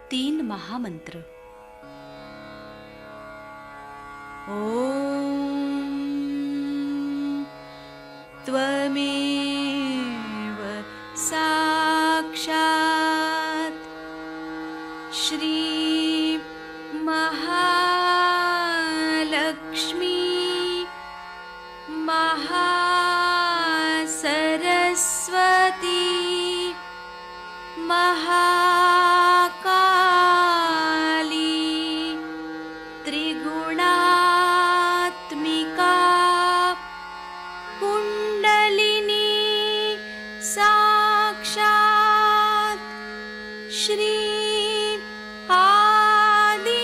तीन महामंत्र। ॐ त्वमेव साक्षात् श्री महालक्ष्मी महासरस्वती महाकाली त्रिगुणात्मिका कुण्डलिनी साक्षात् श्री आदिशक्ति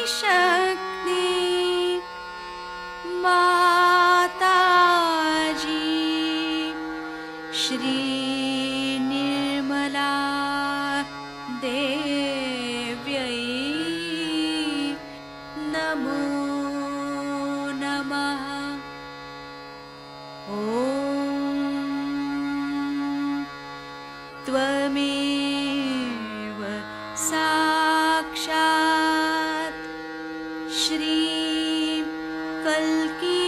माताजी श्री निर्मला देव्यै नमो नमः। ॐ त्वमेव साक्षात् श्री कल्की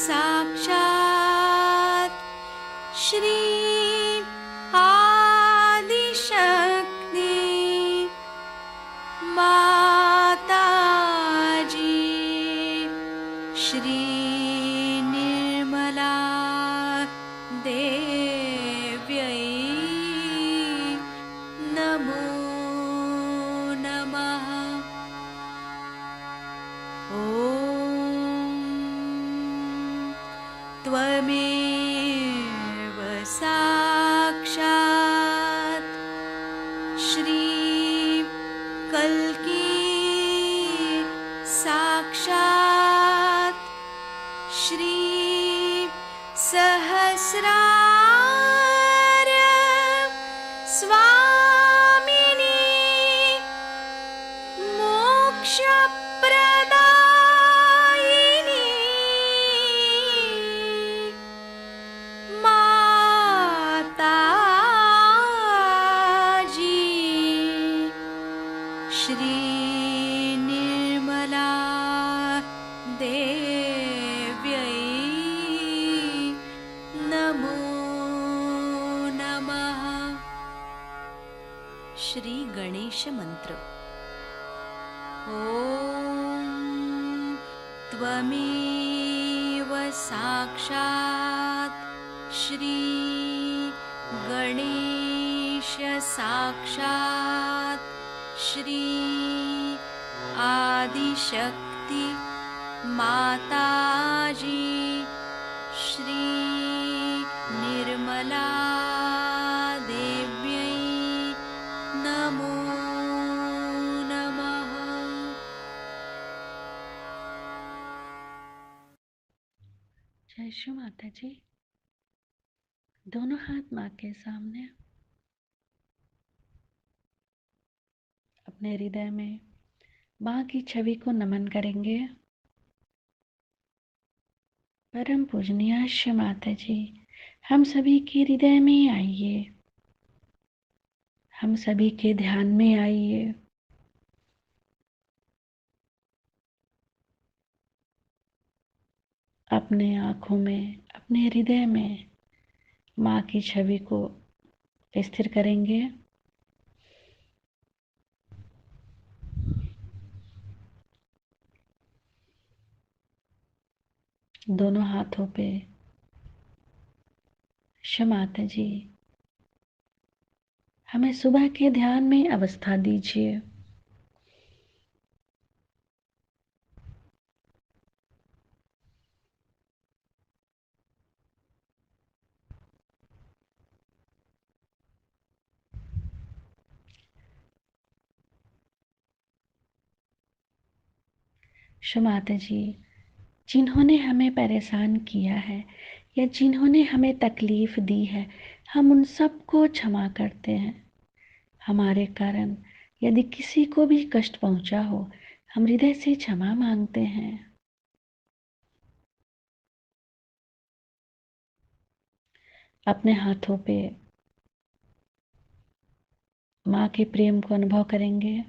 साक्षात् श्री आदिशक्ति माताजी श्री निर्मला देव्यै नमो नमः। ॐ त्वमेव साक्षात् श्री कल्की साक्षात् श्री सहस्रार स्वामिनी मोक्षप्रदायिनी माताजी श्री निर्मला देव्यै नमो नमः। श्री गणेश मंत्र। ॐ त्वमेव साक्षात् श्री गणेश साक्षात् श्री आदिशक्ति माताजी श्री निर्मला देव्यै नमो नमः। जय श्री माता जी। दोनों हाथ माँ के सामने, अपने हृदय में माँ की छवि को नमन करेंगे। परम पूजनीय श्री माता जी, हम सभी के हृदय में आइए, हम सभी के ध्यान में आइए। अपने आँखों में, अपने हृदय में माँ की छवि को स्थिर करेंगे। दोनों हाथों पे श्री माता जी, हमें सुबह के ध्यान में अवस्था दीजिए। श्री माता जी, जिन्होंने हमें परेशान किया है या जिन्होंने हमें तकलीफ दी है, हम उन सबको क्षमा करते हैं। हमारे कारण यदि किसी को भी कष्ट पहुंचा हो, हम हृदय से क्षमा मांगते हैं। अपने हाथों पे माँ के प्रेम को अनुभव करेंगे।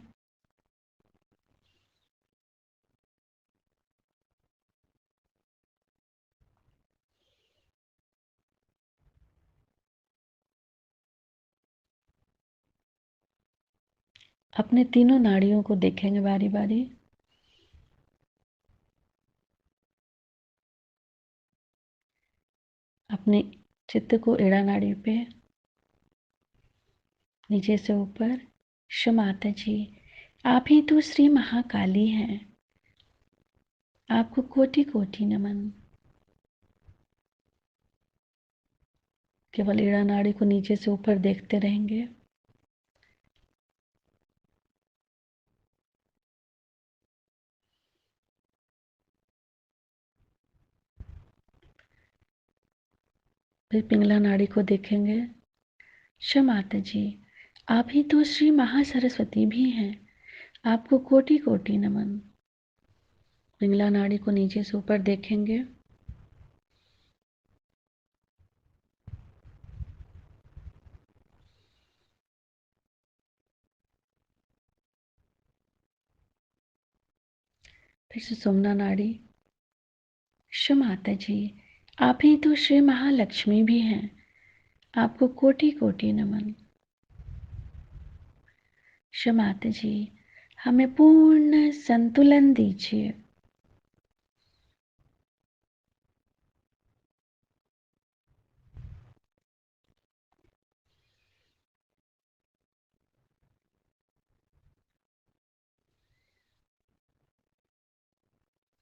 अपने तीनों नाड़ियों को देखेंगे बारी बारी। अपने चित्त को एड़ा नाड़ी पे नीचे से ऊपर। क्षमाता जी, आप ही तो श्री महाकाली हैं। आपको कोटि कोटि नमन। केवल एड़ा नाड़ी को नीचे से ऊपर देखते रहेंगे। फिर पिंगला नाड़ी को देखेंगे। क्षमाता जी, आप ही तो श्री महासरस्वती भी हैं। आपको कोटि कोटि नमन। पिंगला नाड़ी को नीचे से ऊपर देखेंगे। फिर सुषुम्ना नाड़ी। क्षमाता जी, आप ही तो श्री महालक्ष्मी भी हैं। आपको कोटि कोटि नमन। क्षमाता जी, हमें पूर्ण संतुलन दीजिए।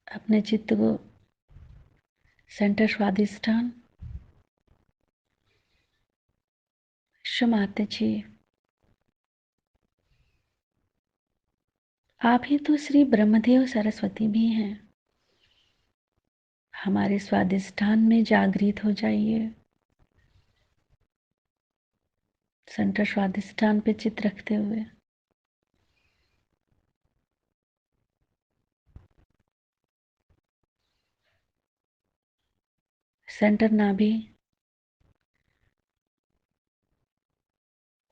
अपने चित्त को सेंटर स्वादिष्ठान। क्षमाता जी, आप ही तो श्री ब्रह्मदेव सरस्वती भी हैं। हमारे स्वादिष्ठान में जागृत हो जाइए। सेंटर स्वादिष्ठान पे चित्त रखते हुए सेंटर नाभि।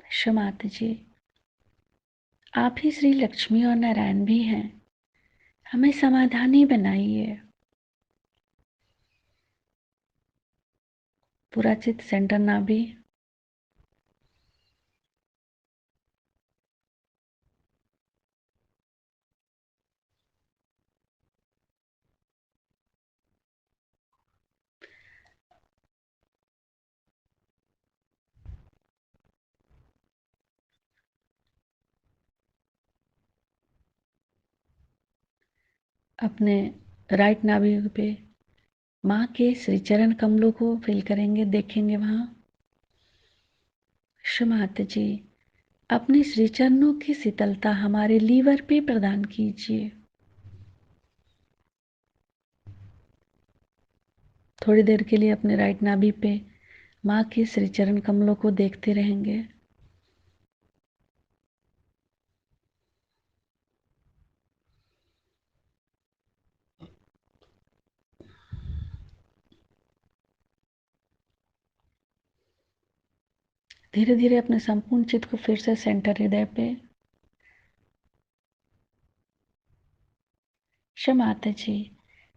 क्षमाता जी, आप ही श्री लक्ष्मी और नारायण भी हैं। हमें समाधानी बनाइए। पूरा चित्त सेंटर नाभि। अपने राइट नाभि पे माँ के श्री चरण कमलों को फील करेंगे, देखेंगे वहां। क्षमाता जी, अपने श्री चरणों की शीतलता हमारे लीवर पे प्रदान कीजिए। थोड़ी देर के लिए अपने राइट नाभि पे माँ के श्री चरण कमलों को देखते रहेंगे। धीरे धीरे अपने संपूर्ण चित्त को फिर से सेंटर हृदय पे। क्षमाता जी,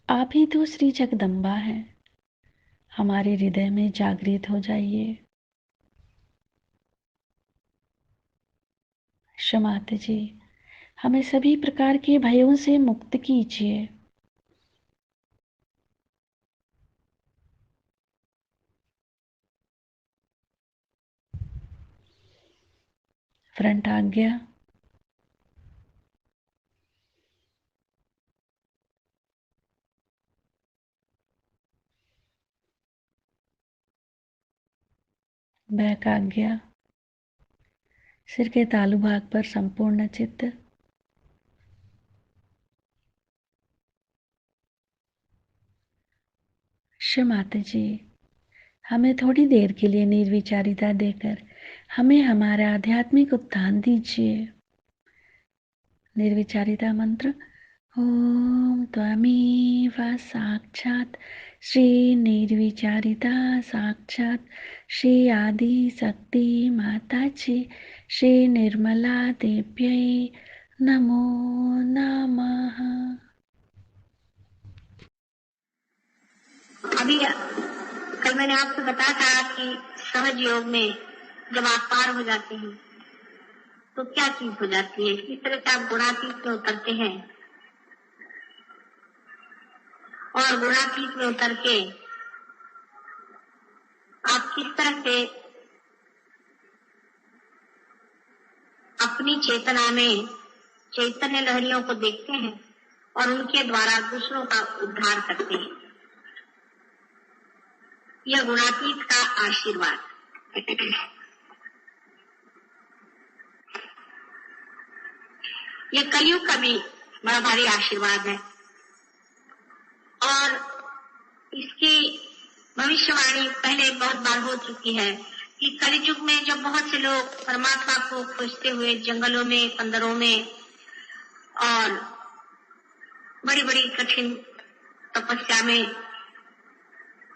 आप ही तो श्री जगदम्बा हैं। हमारे हृदय में जागृत हो जाइए। क्षमाता जी, हमें सभी प्रकार के भयों से मुक्त कीजिए। फ्रंट आज्ञा। बैक आज्ञा। सिर के तालु भाग पर संपूर्ण चित्त। क्षमाता जी, हमें थोड़ी देर के लिए निर्विचारिता देकर हमें हमारा आध्यात्मिक उत्थान दीजिए। निर्विचारिता मंत्र। ओम त्वमेव साक्षात् श्री निर्विचारिता साक्षात श्री आदि शक्ति माता जी श्री निर्मला देव्यै नमो नमः। अभी कल मैंने आपको बताया था कि सहज योग में जब आप पार हो जाते हैं तो क्या चीज हो जाती है। इस तरह से आप गुणातीत में उतरते हैं और गुणातीत में उतर के आप किस तरह से अपनी चेतना में चैतन्य लहरियों को देखते हैं और उनके द्वारा दूसरों का उद्धार करते हैं। यह गुणातीत का आशीर्वाद। यह कलयुग का भी बड़ा भारी आशीर्वाद है और इसकी भविष्यवाणी पहले बहुत बार हो चुकी है कि कलयुग में जब बहुत से लोग परमात्मा को खोजते हुए जंगलों में, पंदरों में और बड़ी बड़ी कठिन तपस्या में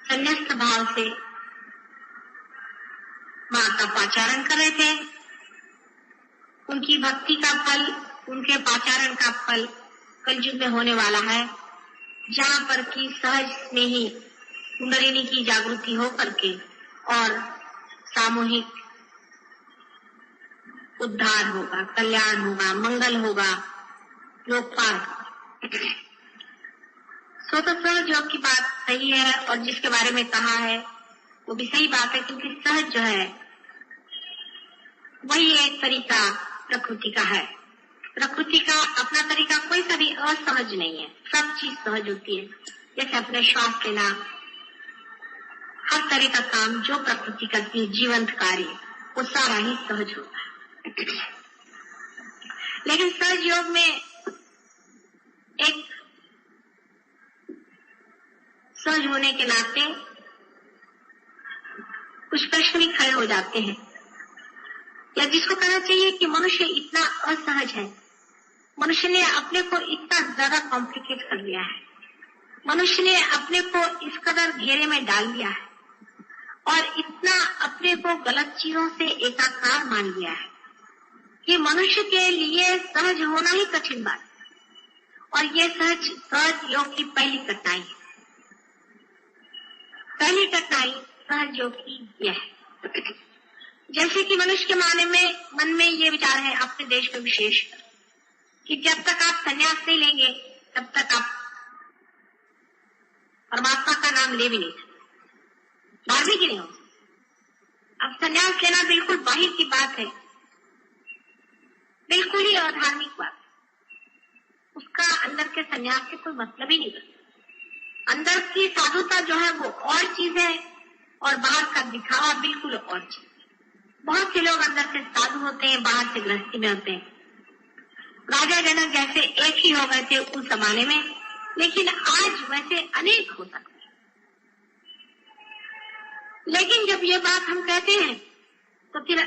संन्यास्त भाव से मां का पाचारण कर रहे थे, उनकी भक्ति का फल, उनके पाचारण का फल कलयुग में होने वाला है, जहाँ पर की सहज में ही कुंडलिनी की जागृति हो करके और सामूहिक उद्धार होगा, कल्याण होगा, मंगल होगा, लोकपाल। तो सहज योग की बात सही है और जिसके बारे में कहा है वो भी सही बात है, क्योंकि सहज जो है वही एक तरीका प्रकृति का है। प्रकृति का अपना तरीका कोई सा भी असहज नहीं है, सब चीज सहज होती है। जैसे अपने श्वास लेना, हर तरह का काम जो प्रकृति करती है, जीवंत कार्य, वो सारा ही सहज होता है। लेकिन सहज योग में एक सहज होने के नाते कुछ प्रश्न भी खड़े हो जाते हैं, या जिसको कहना चाहिए कि मनुष्य इतना असहज है, मनुष्य ने अपने को इतना ज्यादा कॉम्प्लिकेट कर लिया है, मनुष्य ने अपने को इस कदर घेरे में डाल दिया है और इतना अपने को गलत चीजों से एकाकार मान लिया है कि मनुष्य के लिए सहज होना ही कठिन बात है। और ये सहज योग की पहली कठिनाई है। पहली कठिनाई सहज योग की यह है, जैसे कि मनुष्य के मन में ये विचार है, अपने देश में विशेष, कि जब तक आप संन्यास नहीं लेंगे तब तक आप परमात्मा का नाम ले भी नहीं सकते, धार्मिक ही नहीं हो। अब संन्यास लेना बिल्कुल बाहर की बात है, बिल्कुल ही अधार्मिक बात, उसका अंदर के संन्यास से कोई मतलब ही नहीं बनता। अंदर की साधुता जो है वो और चीज है और बाहर का दिखावा बिल्कुल और चीज। बहुत से लोग अंदर से साधु होते हैं, बाहर से गृहस्थी में होते हैं। राजा जनक जैसे एक ही हो गए थे उस जमाने में, लेकिन आज वैसे अनेक हो सकते हैं। लेकिन जब ये बात हम कहते हैं तो फिर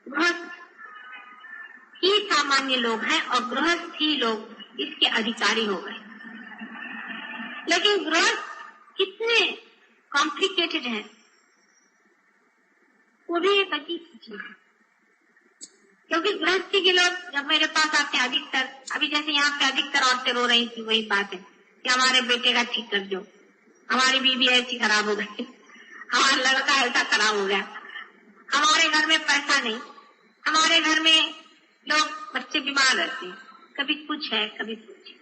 गृहस्थ ही सामान्य लोग हैं और गृहस्थ ही लोग इसके अधिकारी हो गए। लेकिन गृहस्थ कितने कॉम्प्लिकेटेड है, वो भी एक अजीब चीज है। क्योंकि गृहस्थी के लोग जब मेरे पास आते हैं, अधिकतर अभी जैसे यहाँ पे अधिकतर औरतें रो रही थी, वही बात है कि हमारे बेटे का ठीक कर दो, हमारी बीवी ऐसी खराब हो गई, हमारा लड़का ऐसा खराब हो गया, हमारे घर में पैसा नहीं, हमारे घर में लोग बच्चे बीमार रहते हैं, कभी कुछ है कभी कुछ।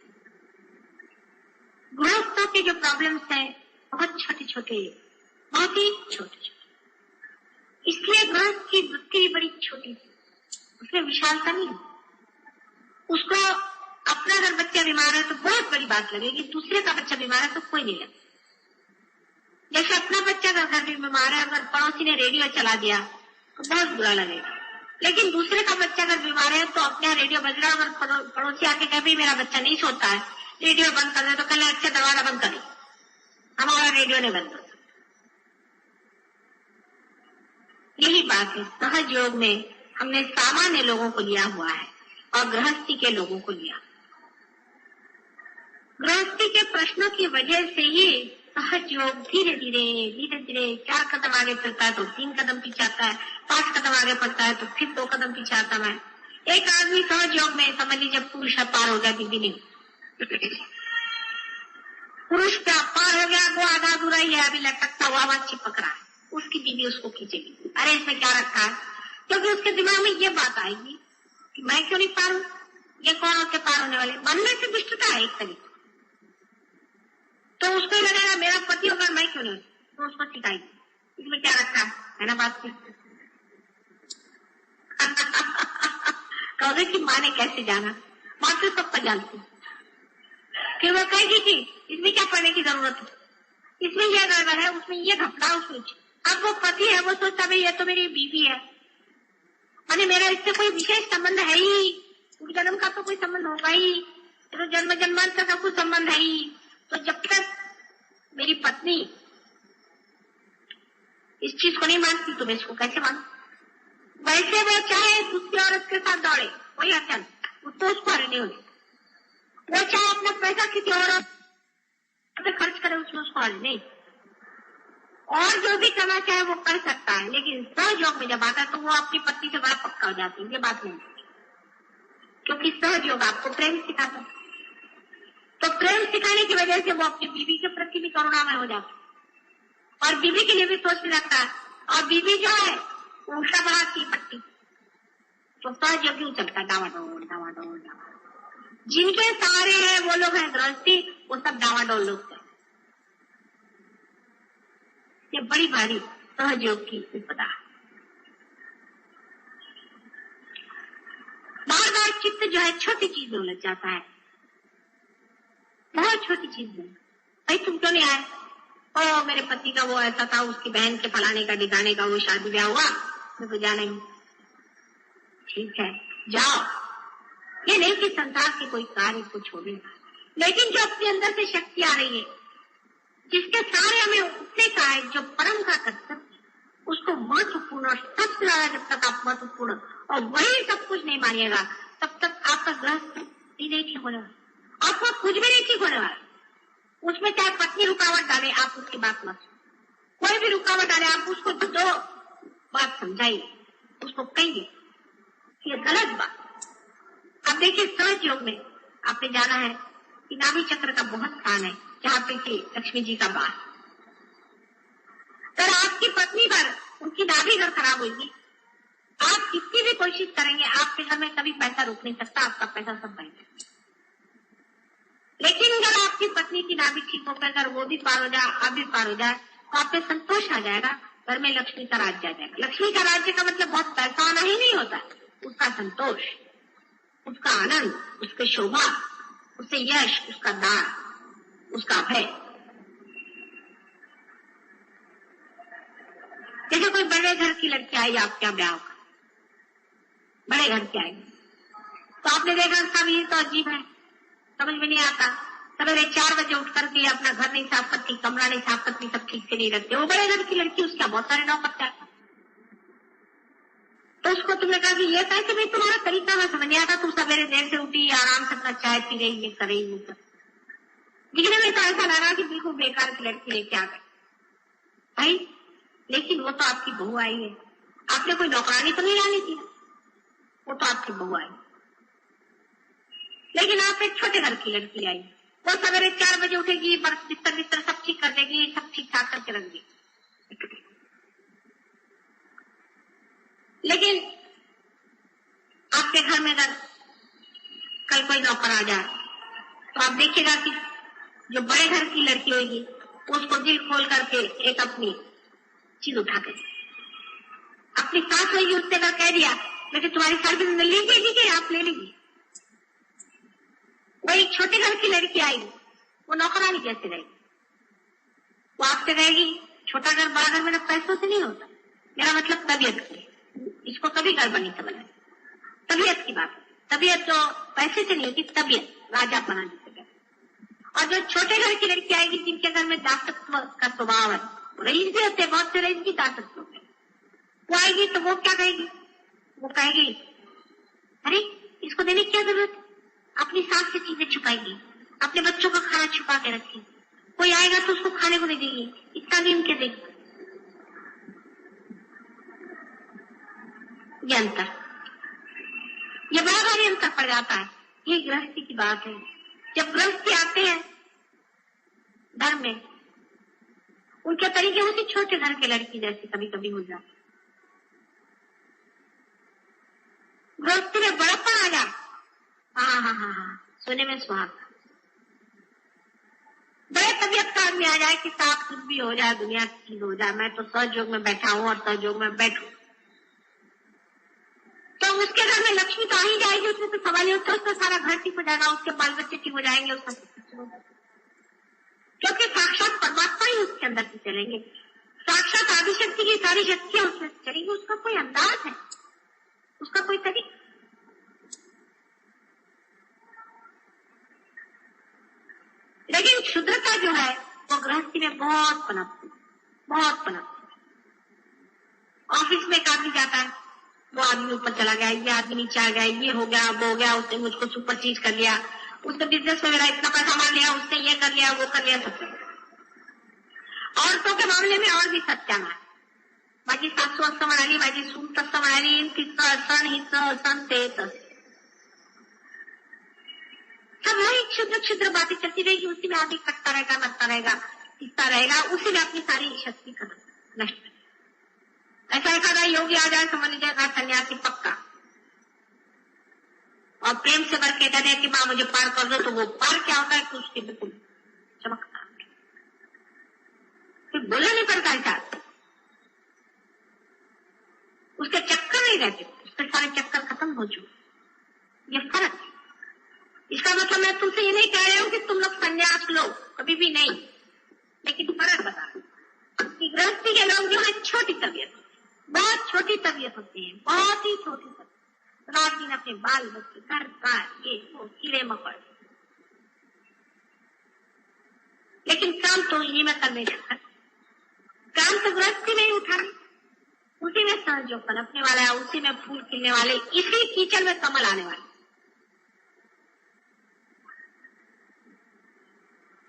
गृहस्थों के जो प्रॉब्लम्स हैं बहुत छोटे छोटे, बहुत ही छोटे छोटे, इसलिए गृहस्थ की वृत्ति भी बड़ी छोटी थी, उसमें विशालता नहीं है। उसको अपना अगर बच्चा बीमार है तो बहुत बड़ी बात लगेगी, दूसरे का बच्चा बीमार है तो कोई नहीं लगेगा। जैसे अपना बच्चा अगर घर में बीमार है, अगर पड़ोसी ने रेडियो चला दिया तो बहुत बुरा लगेगा, लेकिन दूसरे का बच्चा अगर बीमार है तो अपने यहाँ रेडियो बज रहा है, अगर पड़ोसी आके कहे भाई मेरा बच्चा नहीं सोता है, रेडियो बंद कर दे, तो कल अच्छा दरवाजा बंद करो, हमारा रेडियो नहीं बंद होता। यही बात है, सहज योग में हमने सामान्य लोगों को लिया हुआ है और गृहस्थी के लोगों को लिया। गृहस्थी के प्रश्नों की वजह से ही सहज योग धीरे धीरे 4 कदम आगे चलता है तो 3 कदम पीछे आता है, 5 कदम आगे बढ़ता है तो फिर 2 कदम पीछे आता है। एक आदमी सहज योग में समझ लीजिए पुरुष पार हो गया, बीबी नहीं। पुरुष का पार हो गया, वो आधा अधूरा ही है, अभी लटकता हुआ वहां चिपक रहा है, उसकी बीबी उसको खींचेगी, अरे इसमें क्या रखा है, क्योंकि उसके दिमाग में ये बात आएगी कि मैं क्यों नहीं पार हूं, ये कौन होके पार होने वाले। मन में से दुष्टता है एक तरीके, तो उसको ही लगेगा मेरा पति होगा मैं क्यों नहीं, तो उसको सिखाएगी इसमें क्या रखा है ना बात। कहोगे कि माँ ने कैसे जाना, माँ तो सबका जानती, फिर वो कहेगी कि इसमें क्या पढ़ने की जरूरत है, इसमें यह गड़बड़ है, उसमें ये घपला, उसमें। अब वो पति है, वो सोचता भाई ये तो मेरी बीवी है, माने मेरा इससे कोई विशेष संबंध है ही, जन्म का तो कोई संबंध होगा ही, तो जन्म जन्मांतर का कोई संबंध है ही, तो जब तक मेरी पत्नी इस चीज को नहीं मानती तो मैं इसको कैसे मानू। वैसे वो चाहे दूसरी औरत के साथ दौड़े कोई अड़चन, तो उसको हरने होगी, वो चाहे अपना पैसा किसी औरत पे खर्च करे उसमें उसको हर नहीं, और जो भी करना चाहे वो कर सकता है, लेकिन सहज योग में जब आता है तो वो अपनी पत्नी से बड़ा पक्का हो जाती है, ये बात नहीं, क्योंकि सहज योग आपको प्रेम सिखाता है। तो प्रेम सिखाने की वजह से वो अपनी बीवी के प्रति भी करुणामय हो जाता है और बीवी के लिए भी सोचने लगता है, और बीवी जो है उल्टा बढ़ाती है पट्टी, तो सहज योग क्यों चलता है डावाडोल। जिनके सहारे हैं वो लोग हैं गृहस्थी, वो सब डावाडोल लोग हैं। ये बड़ी भारी सहयोग की विपदा। बार बार चित्त जो है छोटी चीज में उलझ जाता है, बहुत छोटी चीज में। भाई तुम क्यों नहीं आए, ओ मेरे पति का वो ऐसा था, उसकी बहन के फलाने का डिगाने का वो शादी ब्याह हुआ, मैं तो जाना ही। ठीक है जाओ, ये नहीं कि संसार के कोई कार्य को छोड़ेगा, लेकिन जो अपने अंदर से शक्ति आ रही है, जिसके सहारे हमें उठने का है, जो परम का कर्तव्य, उसको महत्वपूर्ण और सबसे ज्यादा जब तक आप महत्वपूर्ण और वही सब कुछ नहीं मानिएगा तब तक आपका गृहस्थ ही नहीं ठीक होने वाला, आपको कुछ भी नहीं ठीक होने वाला। उसमें चाहे पत्नी रुकावट डाले आप उसकी बात मत, कोई भी रुकावट डाले आप उसको दो बात समझाइए, उसको कहिए ये गलत बात। अब देखिए सहज योग में आपने जाना है कि नाभि चक्र का बहुत स्थान है, जहाँ पे कि लक्ष्मी जी का वास। अगर आपकी पत्नी पर उनकी नाभि अगर खराब होगी, आप कितनी भी कोशिश करेंगे आपके घर में कभी पैसा रुक नहीं सकता, आपका पैसा सब बह जाएगा। लेकिन अगर आपकी पत्नी की नाभि ठीक होकर अगर वो भी पार हो जाए, आप भी पार हो जाए, तो आप पे संतोष आ जाएगा, घर में लक्ष्मी का राज्य आ जाएगा। लक्ष्मी का राज्य का मतलब बहुत पैसा आना ही नहीं होता, उसका संतोष, उसका आनंद, उसकी शोभा, उससे यश, उसका दान, उसका भय। जैसे कोई बड़े घर की लड़की आई आपके यहाँ ब्याह का, बड़े घर की आई, तो आपने देखा सब ये तो अजीब है, समझ में नहीं आता, सवेरे 4 बजे उठ करके अपना घर नहीं साफ करती, कमरा नहीं साफ करती, सब ठीक से नहीं रखते। वो बड़े घर की लड़की, उसका बहुत सारे नौकर है, तो उसको तुमने कहा कि ये कैसे भाई तुम्हारा तरीका में समझ नहीं आता, तुम सवेरे देर से उठी, आराम से अपना चाय पी रही, ये कर रही, दिखने में तो ऐसा लगा कि बिल्कुल बेकार की लड़की लेके आ गई भाई, लेकिन वो तो आपकी बहू आई है, आपने कोई नौकरानी तो नहीं डाली थी, वो तो आपकी बहू आई। लेकिन आप एक छोटे घर की लड़की आई, वो सवेरे 4 बजे उठेगी, बिस्तर बिस्तर सब ठीक कर देगी, सब ठीक ठाक करके रख देगी। लेकिन आपके घर में अगर कल कोई नौकर आ जाए तो आप देखिएगा कि जो बड़े घर की लड़की होगी उसको दिल खोल करके एक अपनी चीज उठा के, अपनी सास होगी उससे अगर कह दिया लेकिन तुम्हारी सर्विस में लीजिए आप ले लीजिए। वो एक छोटे घर की लड़की आई, वो नौकरानी कैसे रहेगी, वो आपसे कहेगी छोटा घर बड़ा घर मेरा पैसों से नहीं होता, मेरा मतलब तबीयत की, इसको कभी गड़बड़ नहीं समझना, तबीयत की बात, तबीयत जो पैसे से नहीं होती, तबीयत राजा बना देते। और जो छोटे घर की लड़की आएगी जिनके घर में दासत्व का स्वभाव है, रईस भी होते, बहुत से रईस भी दासत्व होते, वो आएगी तो वो क्या कहेगी, वो कहेगी अरे इसको देने की क्या जरूरत, अपनी सास से चीजें छुपाएगी, अपने बच्चों का खाना छुपा के रखी, कोई आएगा तो उसको खाने को नहीं देगी, इतना भी उनके देगी। ये अंतर, ये बड़ा भारी अंतर पड़ जाता है। ये गृहस्थी की बात है। जब गृहस्थी आते हैं घर में, उनके तरीके उसी छोटे घर के लड़की जैसे कभी कभी हो जाते। गृहस्थी में बड़प्पन आ जाए, हाँ हाँ हाँ हाँ, सोने में सुहाग। बड़े तबियत का आदमी आ जाए कि साफ कुछ भी हो जाए, दुनिया ठीक हो जाए, मैं तो सहयोग में बैठा हूँ और सहयोग में बैठू, तो उसके घर में लक्ष्मी तो आ ही जाएगी। उसमें तो सवाल होता है, उसका सारा घर ठीक हो जाएगा, उसके बाल बच्चे ठीक हो जाएंगे, उसका क्योंकि साक्षात परमात्मा ही उसके अंदर से चलेंगे, साक्षात आदिशक्ति की सारी शक्तियां उसमें से चलेंगी। उसका कोई अंदाज है, उसका कोई तरीका। लेकिन क्षुद्रता जो है वो गृहस्थी में बहुत पनपती, बहुत पनपती। ऑफिस में एक आदमी जाता है, वो आदमी ऊपर चला गया, ये आदमी नीचे आ गया, ये हो गया, वो हो गया, उसने मुझको सुपर चीज कर लिया, उसने बिजनेस में मेरा इतना पैसा मार लिया, उसने ये कर लिया, वो कर लिया, सब कर लिया। औरतों के मामले में और भी सत्याना है। माझी सासू असं म्हणाली, माझी सून तसं म्हणाली, तिचं असं हिचं असं ते तसं, सब वही क्षुद्र क्षुद्र बातें चलती रहेगी। उसी में आदमी कटता रहेगा, मरता रहेगा, सीखता रहेगा, उसी में अपनी सारी शक्ति खत्म नष्ट। ऐसा एखादा योगी आ जाए, समझ लीजिएगा सन्यासी पक्का, और प्रेम से भर के कहते हैं कि माँ मुझे पार कर दो, तो वो पार क्या होता है कि उसके बिल्कुल चमकता, फिर बोलना नहीं पड़ता है, उसके चक्कर नहीं रहते, उसके सारे चक्कर खत्म हो चुके। ये फर्क है। इसका मतलब मैं तुमसे ये नहीं कह रही हूँ कि तुम लोग संन्यास लो, कभी भी नहीं, लेकिन फर्क बता रही कि गृहस्थी के लोग जो है छोटी तबीयत, बहुत छोटी तबीयत होती है, बहुत ही छोटी तबीयत, रात दिन अपने बाल बच्चे, घर का ये वो कीड़े मकोड़े, लेकिन काम तो इन्हीं में करने जाता, काम तो गृहस्थी में ही उठाने, उसी में सहयोग पनपने वाला है, उसी में फूल खिलने वाले, इसी कीचड़ में कमल आने वाले।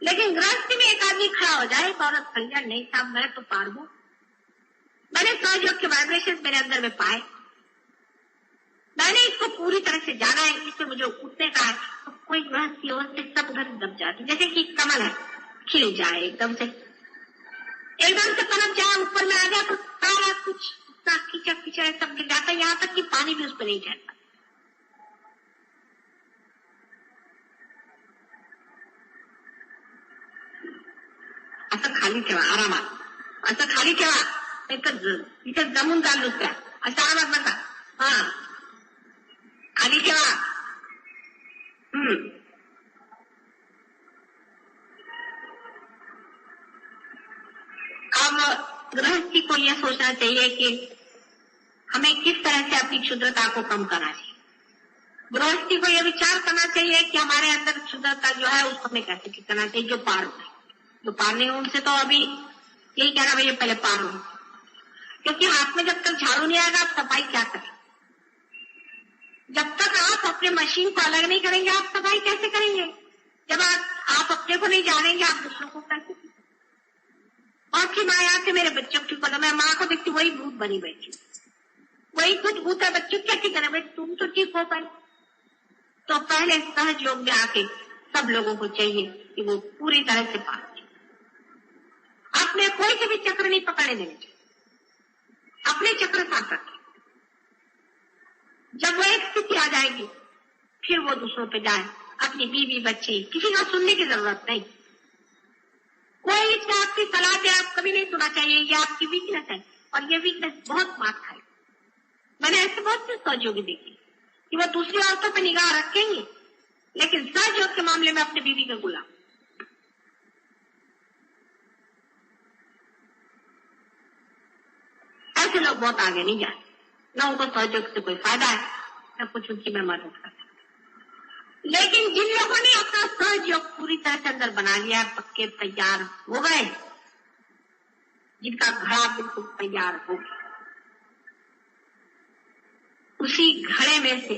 लेकिन गृहस्थी में एक आदमी खड़ा हो जाए, एक औरत खड़ी जाए, नहीं साहब मैं तो पार हूं, मैंने सहयोग के वाइब्रेशन मेरे अंदर में पाए, मैंने इसको पूरी तरह से जाना है, इससे मुझे उठने का है, तो कोई गृहस्थी हो से सब उधर दब जाती, जैसे कि कमल है, खिल जाए एकदम से पनप जाए, ऊपर में आ जाए तो सारा कुछ कीचड़ कीचड़ सब गिर जाता है, यहाँ तक कि पानी भी उस पर नहीं ठहरता। असं खाली ठेवा, आरामात असं खाली ठेवा, इथे जमून जाल दुसऱ्या, असं आरामात बसा, हा खाली ठेवा। अब गृहस्थी को यह सोचना चाहिए कि हमें किस तरह से अपनी क्षुद्रता को कम करना चाहिए। गृहस्थी को यह विचार करना चाहिए कि हमारे अंदर क्षुद्रता जो है उसको हमें कैसे ठीक करना चाहिए, जो पार हो, जो पार नहीं हो उनसे तो अभी यही कहना भैया पहले पार हो, क्योंकि हाथ में जब तक झाड़ू नहीं आएगा आप सफाई क्या करें, जब तक आप अपने मशीन को अलग नहीं करेंगे आप सफाई कैसे करेंगे, जब आप अपने को नहीं जानेंगे आप दूसरों को कैसे। और कि माँ यहाँ से मेरे बच्चों को ठीक कर दो, मैं माँ को देखती वही भूत बनी बैठी, वही कुछ भूत है, बच्चों क्या ठीक करे, भाई तुम तो ठीक हो पाए। तो पहले सहयोग में आके सब लोगों को चाहिए कि वो पूरी तरह से पार, अपने कोई से भी चक्र नहीं पकड़ने देने चाहिए, अपने चक्र साथ रखें। जब वो एक स्थिति आ जाएगी फिर वो दूसरों पे जाए, अपनी बीवी बच्चे, किसी का सुनने की जरूरत नहीं, कोई इसमें आपकी सलाह दे आप कभी नहीं सुना चाहिए, ये आपकी वीकनेस है और ये वीकनेस बहुत मार खाए। मैंने ऐसे बहुत से सहयोगी देखे कि वो दूसरी औरतों पर निगाह रखेंगे लेकिन सहयोग के मामले में अपने बीवी का गुलाम। ऐसे लोग बहुत आगे नहीं जाए, न उनको सहयोग से कोई फायदा है न कुछ उनकी मैं मदद कर सकता। लेकिन जिन लोगों ने अपना सहयोग पूरी तरह से अंदर बना लिया, पक्के तैयार हो गए, जिनका घड़ा बिल्कुल तैयार हो गया, उसी घड़े में से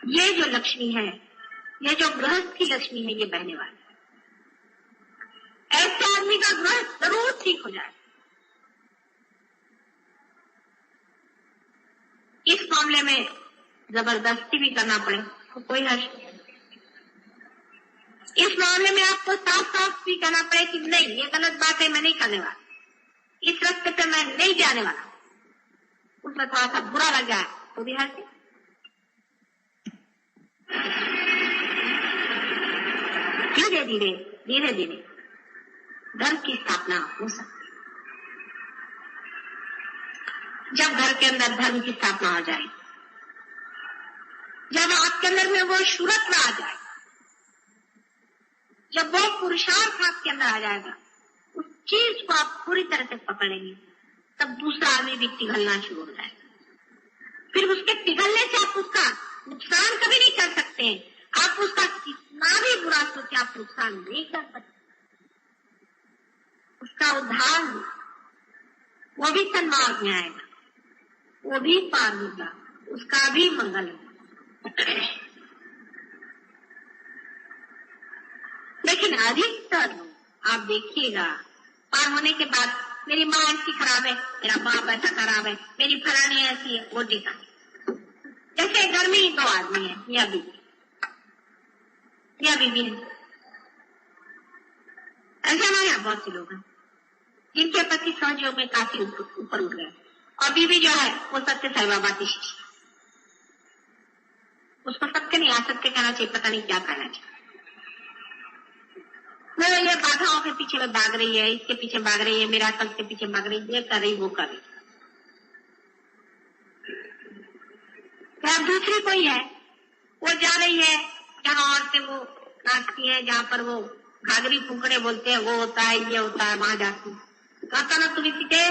ये जो लक्ष्मी है, ये जो गृहस्थ की लक्ष्मी है, ये बहने वाली है। ऐसे आदमी का ग्रह जरूर ठीक हो जाए। इस मामले में जबरदस्ती भी करना पड़े तो कोई हर्ष नहीं। इस मामले में आपको साफ साफ भी कहना पड़े कि नहीं, ये गलत बात है, मैं नहीं करने वाला, इस रास्ते पे मैं नहीं जाने वाला, उसमें थोड़ा सा बुरा लग जाए तो भी हर्ष। धीरे धीरे धीरे धीरे धर्म की स्थापना हो सकती। जब घर के अंदर धर्म की स्थापना हो जाए, जब आपके अंदर में वो शुरत्व आ जाए, जब वो पुरुषार्थ आपके अंदर आ जाएगा, उस चीज को आप पूरी तरह से पकड़ेंगे, तब दूसरा आदमी भी पिघलना शुरू हो जाएगा। फिर उसके पिघलने से आप उसका नुकसान कभी नहीं कर सकते। आप उसका कितना भी बुरा सोचे, आप नुकसान नहीं कर सकते। उसका उद्धार वो भी सन्मार्ग में आएगा, वो भी पार होगा, उसका भी मंगल होगा। लेकिन अधिकतर आप देखिएगा, पार होने के बाद मेरी माँ ऐसी खराब है, मेरा बाप ऐसा खराब है, मेरी फलानी ऐसी है, वो टीका। जैसे घर में ही दो आदमी है, या बीबी है। ऐसे हमारे यहाँ बहुत से लोग हैं जिनके पति सहयोग में काफी ऊपर उठ गए, और बीबी जो है वो सत्य साई बाबा की शिष्य। उसको सत्य नहीं, असत्य कहना चाहिए, पता नहीं क्या कहना चाहिए। वो ये बाधाओं के पीछे में भाग रही है, इसके पीछे भाग रही है, मेरा कल के पीछे भाग रही है, ये कर रही, वो कर रही। दूसरी कोई है, वो जा रही है जहाँ औरतें वो नाचती है, जहाँ पर वो घाघरी फुकड़े बोलते हैं, वो होता है, ये होता है, वहां जाती है। कहता ना तुम्ही तिथे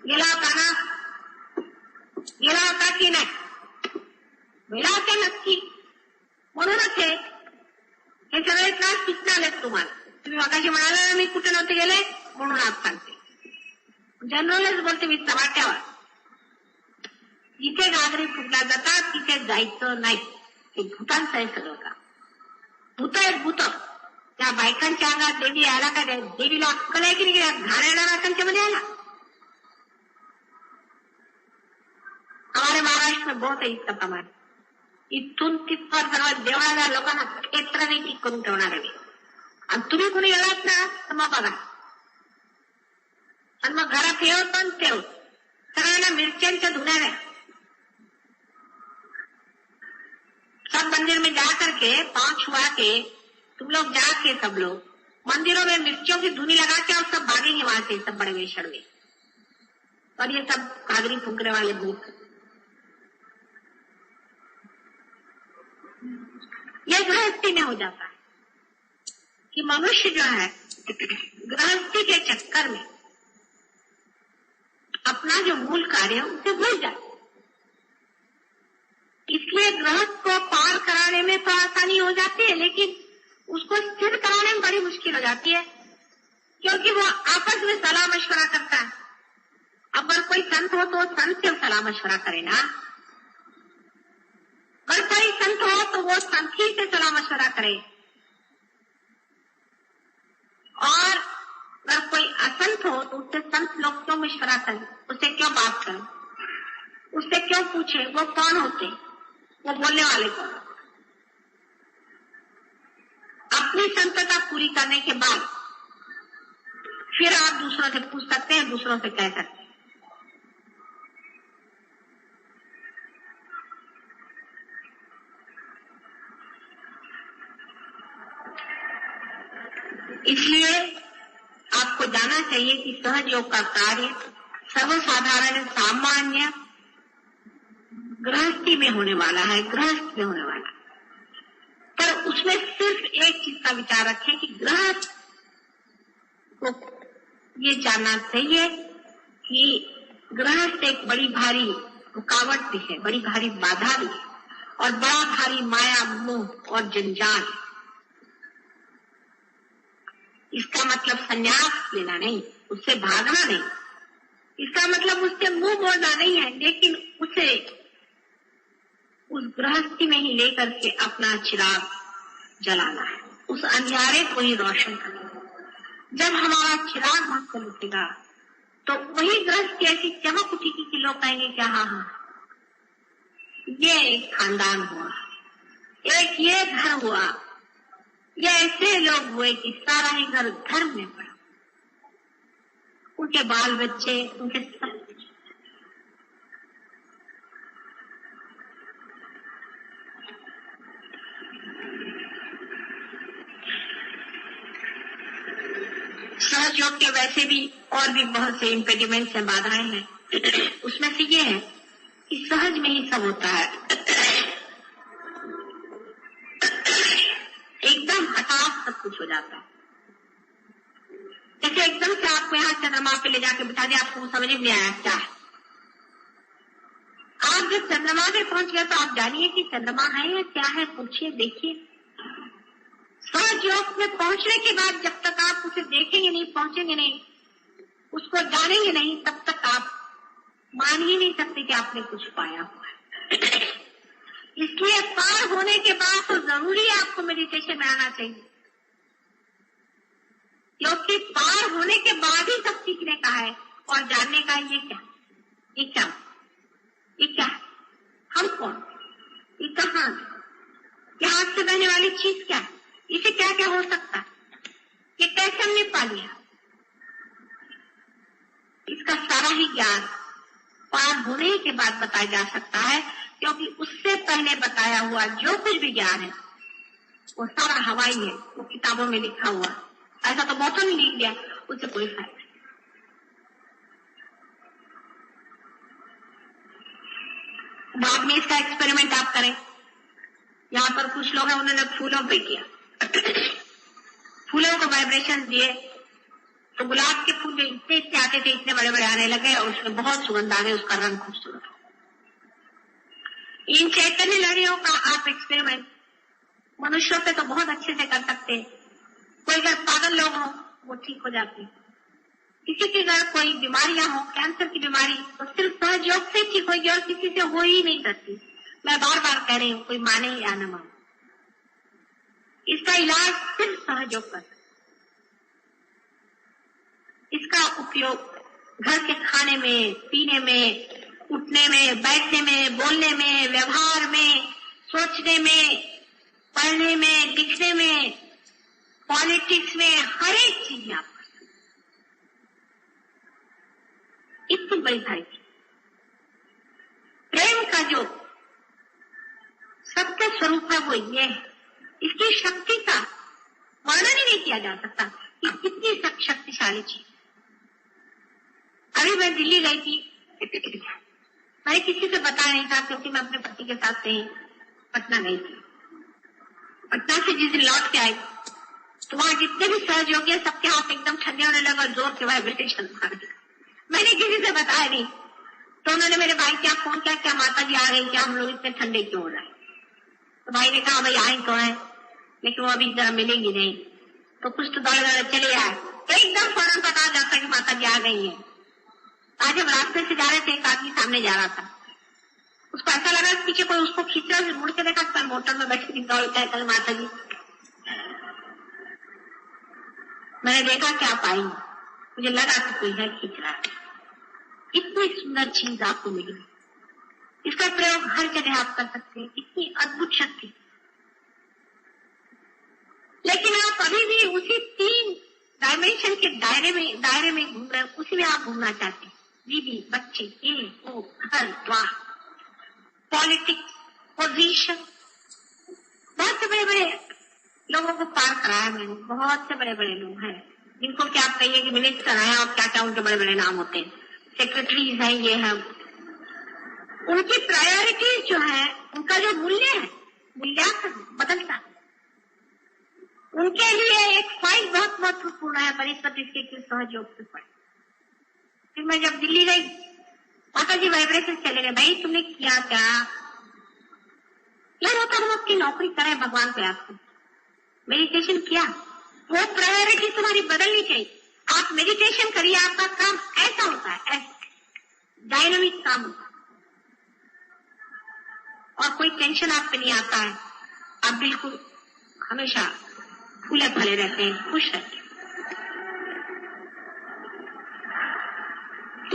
गेला होता ना, गेला होता की नाही, गेला होते नक्की, म्हणूनच हे सगळे त्रास तिथं आलेत तुम्हाला। तुम्ही मगाशी म्हणाला ना मी कुठे नव्हते गेले, म्हणून आज सांगते। जनरलच बोलते मी चव्हाट्यावर, जिथे घागरी फुटल्या जातात तिथे जायचं नाही। हे भूतांचं आहे सगळं का, भूत आहेत भूत। त्या बायकांच्या अंगात देवी आला का, देवीला अक्कल आहे की नाही, घाणेरड्या बायकांच्या मध्ये आला। हमारे महाराष्ट्र में बहुत है इसका प्रमाण। इथून तिथपर सर्व देवळाला लोकांना क्षेत्र नाही ठीक करून ठेवणार आहे। आणि तुम्ही कुणी गेलात ना तर मग बघा, आणि मग घरात ठेव पण ठेव सगळ्यांना मिरच्यांच्या धुण्याने। सब मंदिर में जा करके पांव छुआ के तुम लोग जाके सब लोग मंदिरों में मिर्चियों की धुनी लगा के और सब भागेंगे वहां से, सब बड़े वेशड़ में। और ये सब घाघरी फूकने वाले भूत, ये गृहस्थी में हो जाता है कि मनुष्य जो है गृहस्थी के चक्कर में अपना जो मूल कार्य है उसे भूल जाए। इसलिए गृहस्थ को पार कराने में तो आसानी हो जाती है, लेकिन उसको स्थिर कराने में बड़ी मुश्किल हो जाती है, क्योंकि वो आपस में सलाह मशवरा करता है। अगर कोई संत हो तो संत से सलाह मशवरा करे ना, अगर कोई संत हो तो वो संत ही से सलाह मशवरा करे। और अगर कोई असंत हो तो उससे संत लोग क्यों मशवरा करें, उससे क्यों बात करें, उससे क्यों पूछे, वो कौन होते, वो बोलने वाले कौन। अपनी संतता पूरी करने के बाद फिर आप दूसरों से पूछ सकते हैं, दूसरों से कह सकते हैं। इसलिए आपको जानना चाहिए कि सहज योग का कार्य सर्वसाधारण सामान्य गृहस्थी में होने वाला है, गृहस्थ में होने वाला है। पर उसमें सिर्फ एक चीज का विचार रखें कि गृहस्थ को ये जानना चाहिए कि गृहस्थ एक बड़ी भारी रुकावट भी है, बड़ी भारी बाधा भी है, और बड़ा भारी माया मोह और जंजाल। इसका मतलब संन्यास लेना नहीं, उससे भागना नहीं, इसका मतलब उससे मुंह मोड़ना नहीं है, लेकिन उसे उस गृहस्थी में ही लेकर के अपना चिराग जलाना है, उस अंधियारे को ही रोशन करना है। जब हमारा चिराग भक्त लुटेगा तो वही गृहस्थ की ऐसी चमक उठेगी कि लोग कहेंगे क्या हाँ हाँ ये एक खानदान हुआ, एक ये घर हुआ, ये ऐसे लोग हुए कि सारा ही घर धर्म में पड़ा, उनके बाल बच्चे उनके सब। सहज योग के वैसे भी और भी बहुत से इम्पेडिमेंट्स हैं, बाधाएं हैं। उसमें से ये है कि सहज में ही सब होता है, एकदम हठात सब कुछ हो जाता है। जैसे एकदम से आपको यहाँ चंद्रमा पे ले जाके बिठा दिया, आपको समझ में नहीं आया क्या है। आप जब चंद्रमा पे पहुंच गए तो आप जानिए कि चंद्रमा है या क्या है, पूछिए देखिए। सहज योग में पहुंचने के बाद जब तक आप उसे देखेंगे नहीं, पहुंचेंगे नहीं, उसको जानेंगे नहीं, तब तक आप मान ही नहीं सकते कि आपने कुछ पाया हुआ है। इसलिए पार होने के बाद तो जरूरी आपको मेडिटेशन में आना चाहिए, क्योंकि पार होने के बाद ही सब सीखने का है और जानने का है। ये क्या, ये क्या, ये क्या है, हम कौन, ये कहाँ, ये हाथ से बहने वाली चीज क्या है, इसे क्या क्या हो सकता है, ये कैसे हमने पा लिया। इसका सारा ही ज्ञान पार होने के बाद बताया जा सकता है, क्योंकि उससे पहले बताया हुआ जो कुछ भी ज्ञान है वो सारा हवाई है, वो किताबों में लिखा हुआ। ऐसा तो बहुतों ने लिख दिया, उससे कोई फायदा नहीं। बाद में इसका एक्सपेरिमेंट आप करें। यहाँ पर कुछ लोग हैं, उन्होंने फूलों पे किया, फूलों को वाइब्रेशन दिए तो गुलाब के फूल इतने इतने आते थे, इतने बड़े बड़े आने लगे और उसमें बहुत सुगंध आ गई, उसका रंग खूबसूरत। इन चैतन्य लहरियों का आप एक्सपेरिमेंट मनुष्यों पे तो बहुत अच्छे से कर सकते हैं। कोई अगर पागल लोग हों वो ठीक हो जाते, किसी की अगर कोई बीमारियां हो, कैंसर की बीमारी, तो सिर्फ सहज योग से ठीक होगी और किसी से हो ही नहीं सकती। मैं बार बार कह रही हूँ, कोई माने या न माने, इसका इलाज सिर्फ सहज योग कर। इसका उपयोग घर के खाने में, पीने में, उठने में, बैठने में, बोलने में, व्यवहार में, सोचने में, पढ़ने में, लिखने में, पॉलिटिक्स में, हर एक चीज में आप कर सकते। इतनी बड़ी भाई प्रेम का जो सबके स्वरूप है वो ये है। इसकी शक्ति का वर्णन ही नहीं किया जा सकता कि कितनी शक्तिशाली चीज। अभी मैं दिल्ली गई थी, मैंने किसी से बताया नहीं था, क्योंकि मैं अपने पति के साथ कहीं पटना गई थी। पटना से जिस दिन लौट के आई तो वहां जितने भी सहयोगी हैं, सबके हाथ एकदम ठंडे होने लगे और जोर से वाइब्रेशन मार दिया। मैंने किसी से बताया नहीं, तो उन्होंने मेरे भाई क्या फोन किया, क्या माता जी आ गई, क्या हम लोग इतने ठंडे क्यों हो रहे हैं। तो भाई ने कहा भाई आई तो है, लेकिन वो अभी जरा मिलेंगी नहीं, तो कुछ तो दौड़े दौड़े चले आए, तो एकदम फौरन पता जाता कि माता जी आ गई है। आज जब रास्ते से जा रहे थे, एक आदमी सामने जा रहा था, उसको ऐसा लगा पीछे कोई उसको खींच रहा, मुड़ के देखा कल मोटर में बैठी थी, दौड़ता है कल माता जी। मैंने देखा क्या पाई, मुझे लगा कि कोई है खींच रहा है। इतनी सुंदर चीज आपको मिली, इसका प्रयोग हर जगह आप कर सकते हैं, इतनी अद्भुत शक्ति। लेकिन आप अभी भी उसी 3 डायमेंशन के दायरे में घूम रहे, उसी में आप घूमना चाहते हैं। बीवी, बच्चे, ये वो, घर द्वार, पॉलिटिक्स, पोजीशन, बहुत से बड़े बड़े लोगों को पार कराया मैंने। बहुत से बड़े बड़े लोग हैं जिनको क्या आप कहिए कि मिनिस्टर हैं और क्या क्या उनके बड़े बड़े नाम होते हैं, सेक्रेटरीज हैं, ये है। उनकी प्रायोरिटीज जो है, उनका जो मूल्य है, मूल्यांकन बदलता है। उनके लिए एक फाइल बहुत महत्वपूर्ण है, परिषद इसके सहयोग से पड़े। फिर मैं जब दिल्ली गई, माता जी वाइब्रेशन चले गए, भाई तुमने किया क्या यार, होता हम अपनी नौकरी करें, भगवान को याद करें, मेडिटेशन किया, वो प्रायोरिटी तुम्हारी बदलनी चाहिए। आप मेडिटेशन करिए, आपका काम ऐसा होता है, ऐसा डायनामिक काम होता है, और कोई टेंशन आप पे नहीं आता है। आप बिल्कुल हमेशा फूले फले रहते हैं, खुश रहते हैं।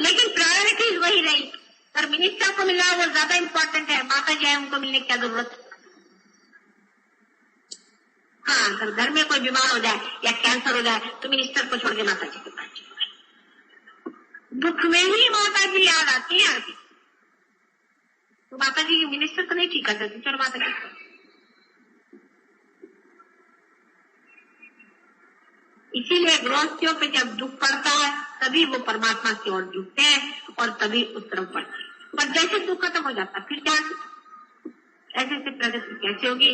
लेकिन प्रायोरिटीज वही रही। पर मिनिस्टर को मिलना वो ज्यादा इम्पोर्टेंट है, माता जी है उनको मिलने की क्या जरूरत। हाँ, अगर घर में कोई बीमार हो जाए या कैंसर हो जाए तो मिनिस्टर को छोड़ के माता जी के पास जाए। दुख में ही माता जी याद आती है आगे। तो माता जी मिनिस्टर को नहीं ठीक कर सकती, चलो माता जी। इसीलिए गृहस्थियों पे जब दुख पड़ता है तभी वो परमात्मा की ओर झुकते हैं और तभी उस तरफ बढ़ते हैं। पर जैसे दुख खत्म हो जाता फिर क्या, ऐसे से प्रगति कैसे होगी?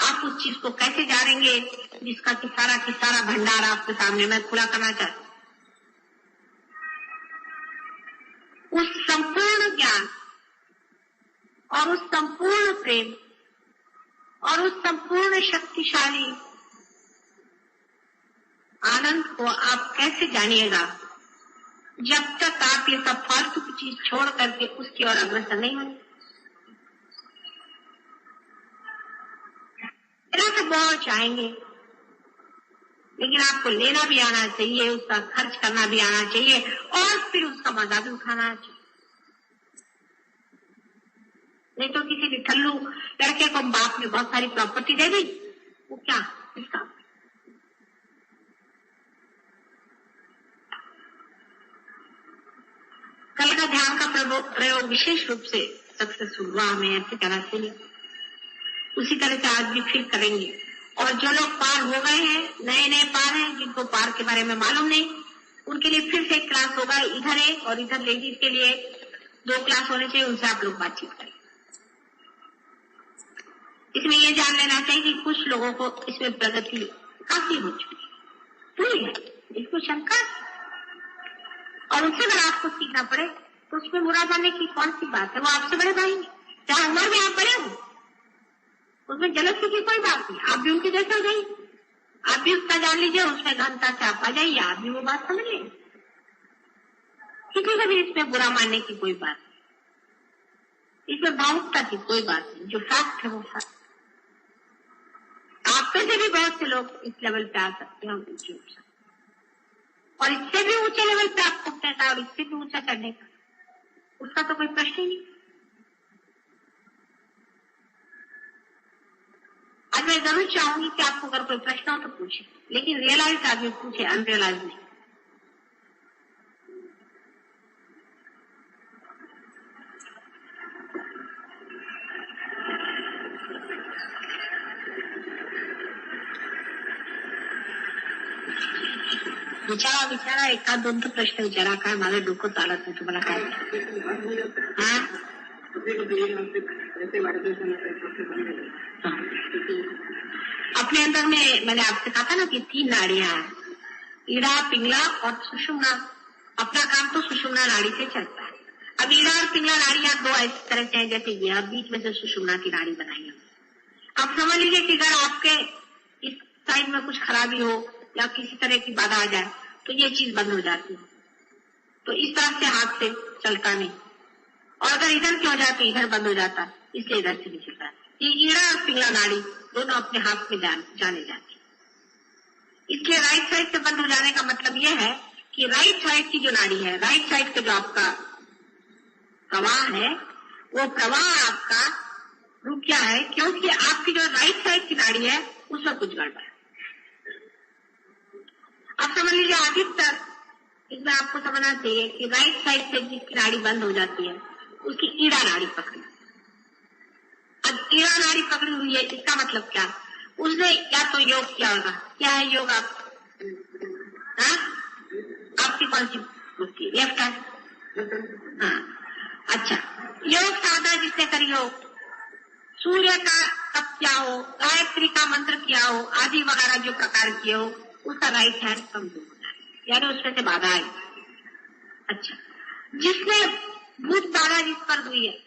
आप उस चीज को कैसे जानेंगे जिसका कि सारा भंडार आपके सामने मैं खुला करना चाहती हूँ। उस संपूर्ण ज्ञान और उस संपूर्ण प्रेम और उस संपूर्ण शक्तिशाली आनंद को आप कैसे जानिएगा जब तक आप ये सब फालतू की चीज छोड़ करके उसकी ओर अग्रसर नहीं होंगे। मेरा तो बहुत चाहेंगे, लेकिन आपको लेना भी आना चाहिए, उसका खर्च करना भी आना चाहिए और फिर उसका मजा भी उठाना चाहिए। नहीं तो किसी निठल्लू लड़के को बाप ने बहुत सारी प्रॉपर्टी दे दी, वो क्या इसका। कल का ध्यान का प्रयोग विशेष रूप से सक्सेसफुल हुआ हमें ऐसे कहना चाहिए। उसी तरह से आज भी फिर करेंगे। और जो लोग पार हो गए हैं, नए पार हैं, जिनको पार के बारे में मालूम नहीं, उनके लिए फिर से एक क्लास होगा। इधर है और इधर लेडीज के लिए 2 क्लास होने चाहिए, उनसे आप लोग बातचीत करें। इसमें ये जान लेना चाहिए कि कुछ लोगों को इसमें प्रगति काफी हो चुकी है, इसको शंका। और उससे अगर आपको सीखना पड़े तो उसमें बुरा जाने की कौन सी बात है? वो आपसे बड़े भाई हैं, चाहे उम्र में आप बड़े हो, उसमें जलसी की कोई बात नहीं। आप भी उनके जैसे हो जाइए, आप भी उसका जान लीजिए, उसमें घनता से आप आ जाइए, आप भी वो बात समझ लीजिए। किसी को भी इसमें बुरा मानने की कोई बात नहीं, इसमें भावुकता की कोई बात नहीं। जो फैक्ट है वो फैक्ट। आप में से भी बहुत से लोग इस लेवल पे आ सकते हैं और इससे भी ऊंचे लेवल पे आप उठने का और इससे भी ऊंचा चढ़ने का, उसका तो कोई प्रश्न ही नहीं। आज मैं जरूर चाहूंगी कि आपको अगर कोई प्रश्न हो तो पूछे, लेकिन रियलाइज आदमी पूछे, अनरियलाइज नहीं। विचारा एखाद 2 प्रश्न विचारा काय माझं डोकं चालत नाही, तुम्हाला काय? अपने अंदर में मैंने आपसे कहा था ना कि 3 नाड़ियां हैं, ईड़ा, पिंगला और सुषुम्ना। अपना काम तो सुषुम्ना नाड़ी से चलता है। अब ईड़ा और पिंगला नाड़ियां 2 इस तरह से हैं जैसे ये, अब बीच में से सुषुम्ना की नाड़ी बनाई है। आप समझ लीजिए कि अगर आपके इस साइड में कुछ खराबी हो या किसी तरह की बाधा आ जाए तो ये चीज बंद हो जाती है। तो इस तरह से हाथ से चलता नहीं, और अगर इधर की हो जाए तो इधर बंद हो जाता है, इसलिए इधर से नहीं चलता। ये ईड़ा और पिंगला नाड़ी दोनों अपने हाथ में जाने जाती। इसलिए राइट साइड से बंद हो जाने का मतलब यह है कि राइट साइड की जो नाड़ी है, राइट साइड का जो आपका प्रवाह है, वो प्रवाह आपका रुक गया है क्योंकि आपकी जो राइट साइड की नाड़ी है उसमें कुछ गड़बड़ है। आप समझ लीजिए अधिकतर इसमें आपको समझना चाहिए कि राइट साइड से जिसकी नाड़ी बंद हो जाती है उसकी ईड़ा नाड़ी पकड़ी। अब ईड़ा नाड़ी पकड़ी हुई है, इसका मतलब क्या? उसने या तो योग किया होगा। क्या है योग? आपकी कौन सी बुद्धि? Left hand. हाँ, अच्छा। योग साधना जिसने करी हो, सूर्य का तप किया हो, गायत्री का मंत्र किया हो, आदि वगैरह जो प्रकार किए हो, उसका राइट हैंड कमजोर होता है, यानी उसमें से बाधा आई। अच्छा, जिसने भूत बाधा जिस पर हुई है,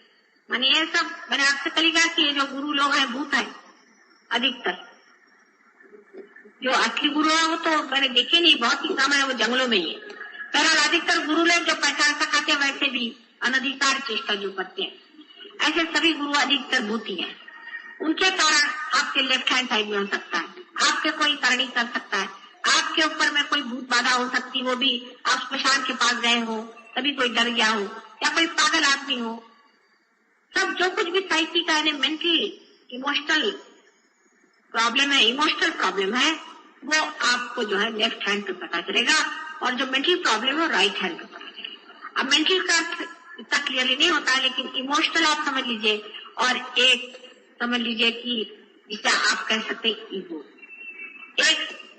माने ये सब मैंने आपसे कल कहा कि ये जो गुरु लोग हैं भूत है अधिकतर। जो असली गुरु है वो तो मैंने देखे नहीं, बहुत ही कम है, वो जंगलों में ही है। बहरहाल अधिकतर गुरु लोग जो पहचान सकाते हैं वैसे भी अनधिकार चेष्टा जो करते हैं, ऐसे सभी गुरु अधिकतर भूत ही है। उनके कारण आपके लेफ्ट हैंड साइड में हो सकता है, आपके कोई करनी कर सकता है, आपके ऊपर में कोई भूत बाधा हो सकती, वो भी आप स्मशान के पास गए हो तभी कोई डर गया हो या कोई पागल आदमी हो। सब जो कुछ भी साइकी का है, मेंटली इमोशनल प्रॉब्लम है, वो आपको जो है लेफ्ट हैंड पे पता चलेगा, और जो मेंटल प्रॉब्लम है राइट हैंड पे पता चलेगा। अब मेंटल का इतना क्लियरली नहीं होता है, लेकिन इमोशनल आप समझ लीजिए, और एक समझ लीजिए कि जिसे आप कह सकते हैं ईगो।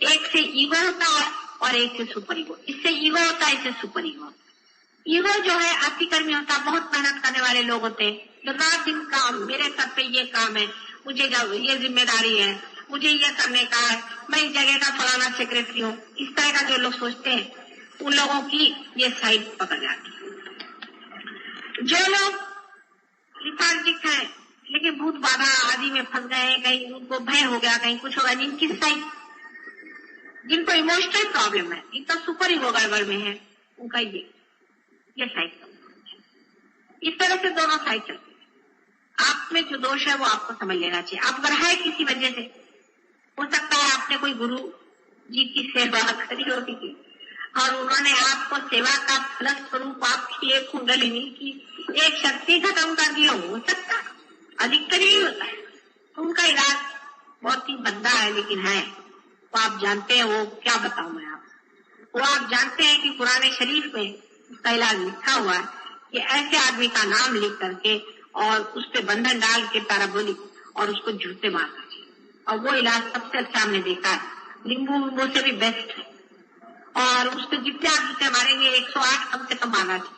एक से ईगो होता है और एक से सुपर ईगो। इससे ईगो होता है, इससे सुपर ईगो। ईगो जो है अति कर्मी होता है, बहुत मेहनत करने वाले लोग होते हैं, जो रात दिन काम, मेरे सर पे ये काम है, मुझे ये जिम्मेदारी है, मुझे ये करने का है, मैं इस जगह का फलाना सेक्रेटरी हूँ, इस तरह का जो लोग सोचते हैं, उन लोगों की ये साइड पकड़ जाती है। जो लोग लिथार्जिक है, लेकिन भूत बाधा आदि में फंस गए हैं, कहीं उनको भय हो गया, कहीं कुछ होगा, जिनकी साइड, जिनको इमोशनल प्रॉब्लम है, जिनका सुपर ईगो गड़बड़ में है, उनका ये साइड। इस तरह से दोनों साइड चलते हैं। आप में जो दोष है वो आपको समझ लेना चाहिए। आप अगर है किसी वजह से, हो सकता है आपने कोई गुरु जी की सेवा करी होगी और उन्होंने आपको सेवा का फलस्वरूप आपकी एक कुंडलिनी की एक शक्ति खत्म कर दिया, हो सकता है, अधिकतर ही होता है। तो उनका इलाज बहुत ही भद्दा है, लेकिन है वो आप जानते हैं। वो क्या बताऊं मैं आपको, वो आप जानते हैं कि पुराने शरीफ में उसका इलाज लिखा हुआ है कि ऐसे आदमी का नाम लिख करके और उस पे बंधन डाल के पैराबोलिक और उसको जूते मारना चाहिए, और वो इलाज सबसे अच्छा हमने देखा है, नींबू से भी बेस्ट है। और उस पर जितने आप जूते मारेंगे 108 कम से कम मारना चाहिए।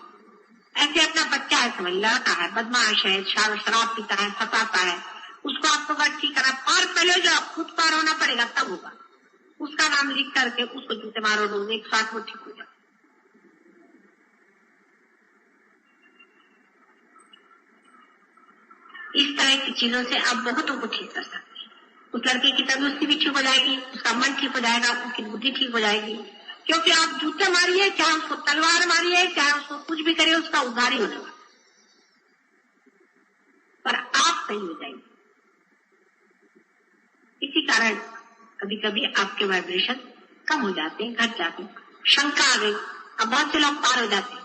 ऐसे अपना बच्चा है, समझ लड़का है, बदमाश है, शराब पीता है, फंसाता है, उसको आपको बात ठीक करना, पार पहले जो खुद पार होना पड़ेगा तब होगा। उसका नाम लिख करके उसको जूते मारो, 108 वो ठीक हो जाए। इस तरह की चीजों से आप बहुतों को ठीक कर सकते हैं। उस लड़के की तंदुरुस्ती भी ठीक हो जाएगी, उसका मन ठीक हो जाएगा, उसकी बुद्धि ठीक हो जाएगी, क्योंकि आप जूते मारिए, चाहे उसको तलवार मारिए, चाहे उसको कुछ भी करिए, उसका उद्धार ही होगा, पर आप सही हो जाएंगे। इसी कारण कभी कभी आपके वाइब्रेशन कम हो जाते हैं, घट जाते हैं। शंका आ गई, अब बहुत से लोग पार हो जाते हैं।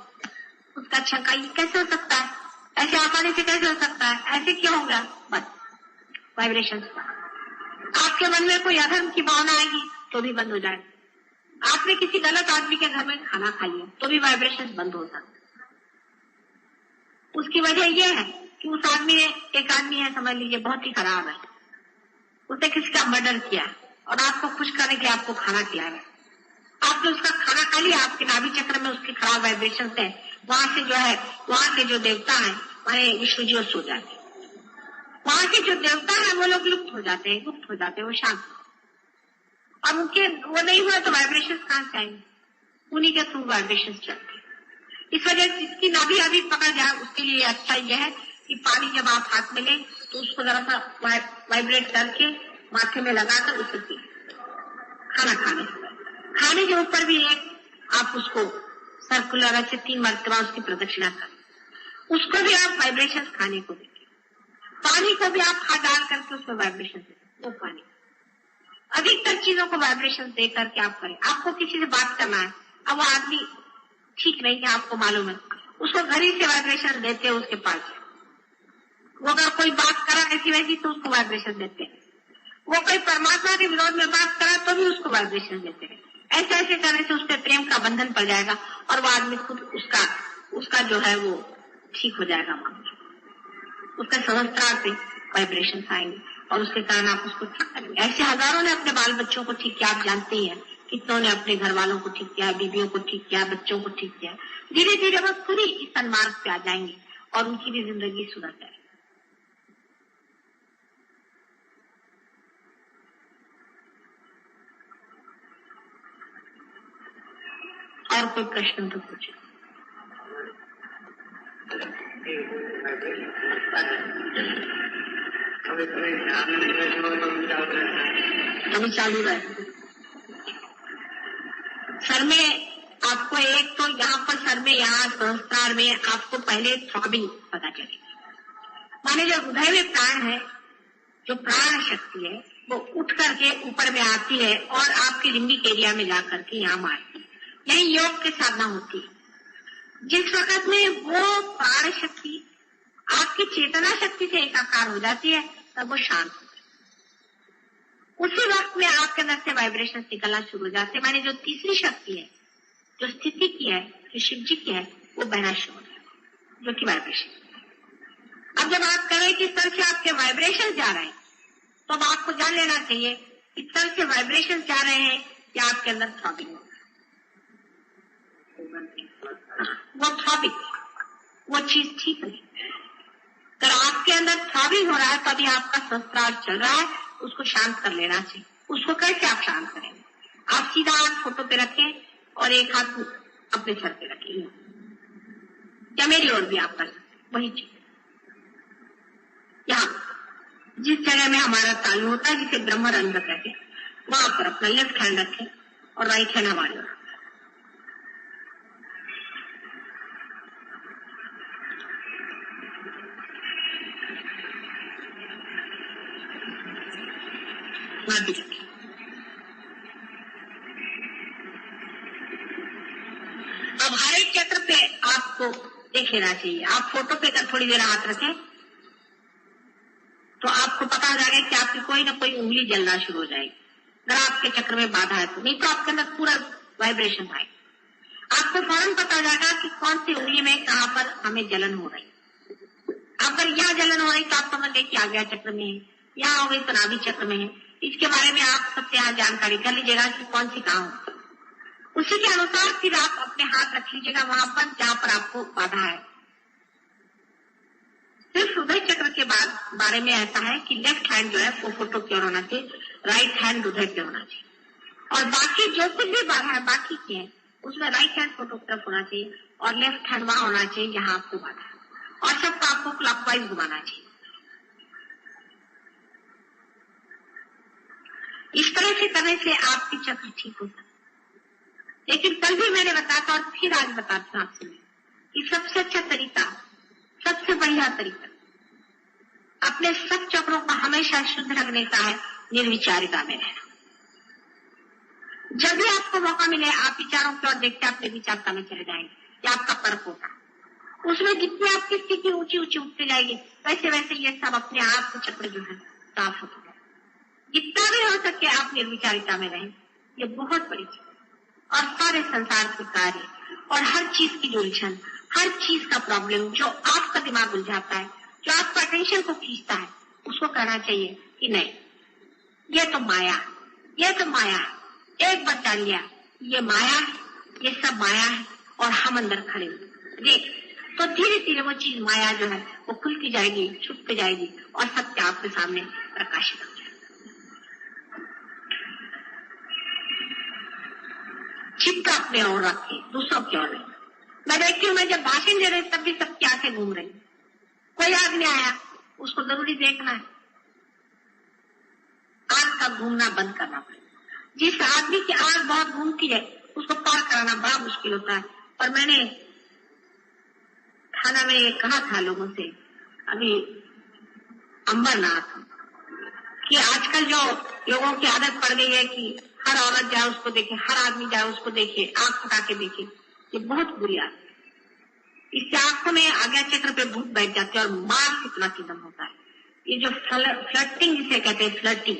उसका शंका ये कैसे हो सकता है, ऐसे आसानी से कैसे हो सकता है, ऐसे क्यों होगा, बस वाइब्रेशन। आपके मन में कोई अधर्म की भावना आएगी तो भी बंद हो जाएगा। आपने किसी गलत आदमी के घर में खाना खा लिया तो भी वाइब्रेशन बंद हो सकता है। उसकी वजह यह है कि उस आदमी ने, एक आदमी है समझ लीजिए बहुत ही खराब है, उसने किसी का मर्डर किया और आपको खुश करने के लिए आपको खाना खिलाया, आपने उसका खाना खा लिया, आपके नाभि चक्र में उसके खराब वाइब्रेशन है, वहां से जो है, वहां के जो देवता है हमारे विष्णु जी सो जाते हैं, वहां के जो देवता है वो लोग लुप्त हो जाते हैं, वो शांत, और उनके वो नहीं हुआ तो वाइब्रेशन कहां से आएंगे, उन्हीं के थ्रू वाइब्रेशन चलते हैं। इस वजह से जिसकी नाभि अभी पकड़ जाए उसके लिए अच्छा यह है कि पानी जब आप हाथ में लें तो उसको जरा सा वाइब्रेट करके माथे में लगाकर उसे पी। खाना खाने के ऊपर भी एक आप उसको सर्कुलर ऐसे 3 मरतबा उसकी प्रदक्षिणा करें, उसको भी आप वाइब्रेशन खाने को दें। पानी को भी आप हाथ डाल करके उसमें वाइब्रेशन दें, वो पानी, अधिकतर चीजों को वाइब्रेशन दे करके आप करें। आपको किसी से बात करना है, अब वो आदमी ठीक नहीं है, आपको मालूम है, उसको घर ही से वाइब्रेशन देते हैं उसके पास। वो अगर कोई बात करा ऐसी वैसी तो उसको वाइब्रेशन देते हैं, वो कोई परमात्मा के विरोध में बात करा तो भी उसको वाइब्रेशन देते हैं। ऐसे ऐसे करने से उसके प्रेम का बंधन पड़ जाएगा और वो आदमी खुद उसका जो है वो ठीक हो जाएगा, उसका सहस्त्रार से वाइब्रेशन आएंगे और उसके कारण आप उसको ठीक करेंगे। ऐसे हजारों ने अपने बाल बच्चों को ठीक किया, आप जानते ही हैं, कितनों ने अपने घर वालों को ठीक किया, बीवियों को ठीक किया, बच्चों को ठीक किया। धीरे धीरे वो खुद ही इस सन्मार्ग पे आ जाएंगे और उनकी भी जिंदगी सुधर जाएगी। और कोई प्रश्न तो पूछे। अभी चालू है सर में। आपको एक तो यहाँ पर सर में, यहाँ संस्कार में आपको पहले थ्रॉबिंग पता चलेगी, माने जो हृदय में प्राण है, जो प्राण शक्ति है, वो उठ करके ऊपर में आती है और आपके लिम्बिक एरिया में जाकर के यहाँ मारती है। यही योग की साधना होती है। जिस वक्त में वो प्राण शक्ति आपकी चेतना शक्ति से एकाकार हो जाती है, तब वो शांत हो जाती है। उसी वक्त में आपके अंदर से वाइब्रेशन निकलना शुरू हो जाते हैं। माने जो तीसरी शक्ति है, जो स्थिति की है, जो शिव जी की है, वो बहना शुरू हो जाता है, जो कि वाइब्रेशन। अब जब आप करें कि इस तरह से आपके वाइब्रेशन जा रहे हैं, तो अब आपको जान लेना चाहिए इस तरह से वाइब्रेशन जा रहे हैं कि आपके अंदर थ्रॉबिंग हो रहा है। वो थ्रॉबिंग, वो चीज ठीक नहीं। अगर आपके अंदर थ्रॉबिंग हो रहा है, तभी आपका संस्कार चल रहा है, उसको शांत कर लेना चाहिए। उसको कैसे आप शांत करेंगे? आप सीधा हाथ फोटो पे रखें और एक हाथ अपने सर पे रखें, या मेरी ओर भी आप कर सकते। वही चीज यहाँ जिस जगह में हमारा तालु होता है, जिसे ब्रह्म रंध्र कहते हैं, वहां पर अपना लेफ्ट हैंड रखें और राइट हैंड हमारे ओर। अब हर एक चक्र पे आपको देख लेना चाहिए। आप फोटो पे कर थोड़ी देर हाथ रखें तो आपको पता हो जाएगा कि आपकी कोई ना कोई उंगली जलना शुरू हो जाएगी। अगर आपके चक्र में बाधा है तो, नहीं तो आपके अंदर पूरा वाइब्रेशन आएगा। आपको फौरन पता हो जाएगा कि कौन सी उंगली में कहाँ पर हमें जलन हो रही। अगर यहाँ जलन हो रही तो आप समझ गए कि आज्ञा चक्र में है, यहाँ हो गई तो नाभि चक्र में है। इसके बारे में आप सबसे यहाँ जानकारी कर लीजिएगा कि कौन सी कहाँ हो। उसी के अनुसार फिर आप अपने हाथ रख लीजिएगा वहां पर जहाँ पर आपको बाधा है। सिर्फ हृदय चक्र के बारे में ऐसा है कि लेफ्ट हैंड जो है वो फोटो की ओर होना चाहिए, राइट हैंड हृदय पे होना चाहिए, और बाकी जो कुछ भी बाधा है बाकी की है उसमें राइट हैंड फोटो की तरफ होना चाहिए और लेफ्ट हैंड वहां होना चाहिए जहां आपको बाधा है, और सबको आपको क्लॉकवाइज घुमाना चाहिए। इस तरह से करने से आपकी चक्र ठीक हो सकता है। लेकिन कल भी मैंने बताया था और फिर आज बताती हूँ आपसे कि सबसे अच्छा तरीका, सबसे बढ़िया तरीका अपने सब चक्रों को हमेशा शुद्ध रखने का है निर्विचारिता में रहना। जब भी आपको मौका मिले आप विचारों की ओर देखते अपने विचारता में चले जाएंगे, ये आपका पर्क होगा। उसमें जितनी आपकी स्थिति ऊंची ऊंची उठते जाएगी वैसे वैसे ये सब अपने आप के चक्र जो है साफ होते जाए। जितना भी हो सके आप निर्विचारिता में रहें, ये बहुत बड़ी चीज। और सारे संसार के कार्य और हर चीज की जो उलझन, हर चीज का प्रॉब्लम जो आपका दिमाग उलझाता है, जो आपका अटेंशन को खींचता है, उसको कहना चाहिए कि नहीं, ये तो माया, ये तो माया है। एक बार जान लिया ये माया है, ये सब माया है और हम अंदर खड़े देख, तो धीरे धीरे वो चीज माया जो है वो खुलती जाएगी, छुपती जाएगी और सत्य आपके सामने प्रकाशित हो जाएगा। चित्त अपने ओर रखे, दूसरों की ओर नहीं। मैं देखती हूँ, मैं जब भाषण दे रही तब भी सबकी आंखें घूम रही। कोई आदमी आया, उसको जरूरी देखना है, आंख का घूमना बंद करना पड़ेगा। जिस आदमी की आंख बहुत घूमती है उसको पार कराना बड़ा मुश्किल होता है। और मैंने खाना में कहा था लोगों से अभी अंबरनाथ कि आजकल जो लोगों की आदत पड़ गई है कि हर औरत जाए उसको देखे, हर आदमी जाए उसको देखे, आंख फटा के देखे, ये बहुत बुरी आदत है। इससे आंखों में आज्ञा चक्र पे भूत बैठ जाते हैं और मार कितना किदम होता है। ये जो फ्लर्टिंग जिसे कहते हैं, फ्लर्टिंग,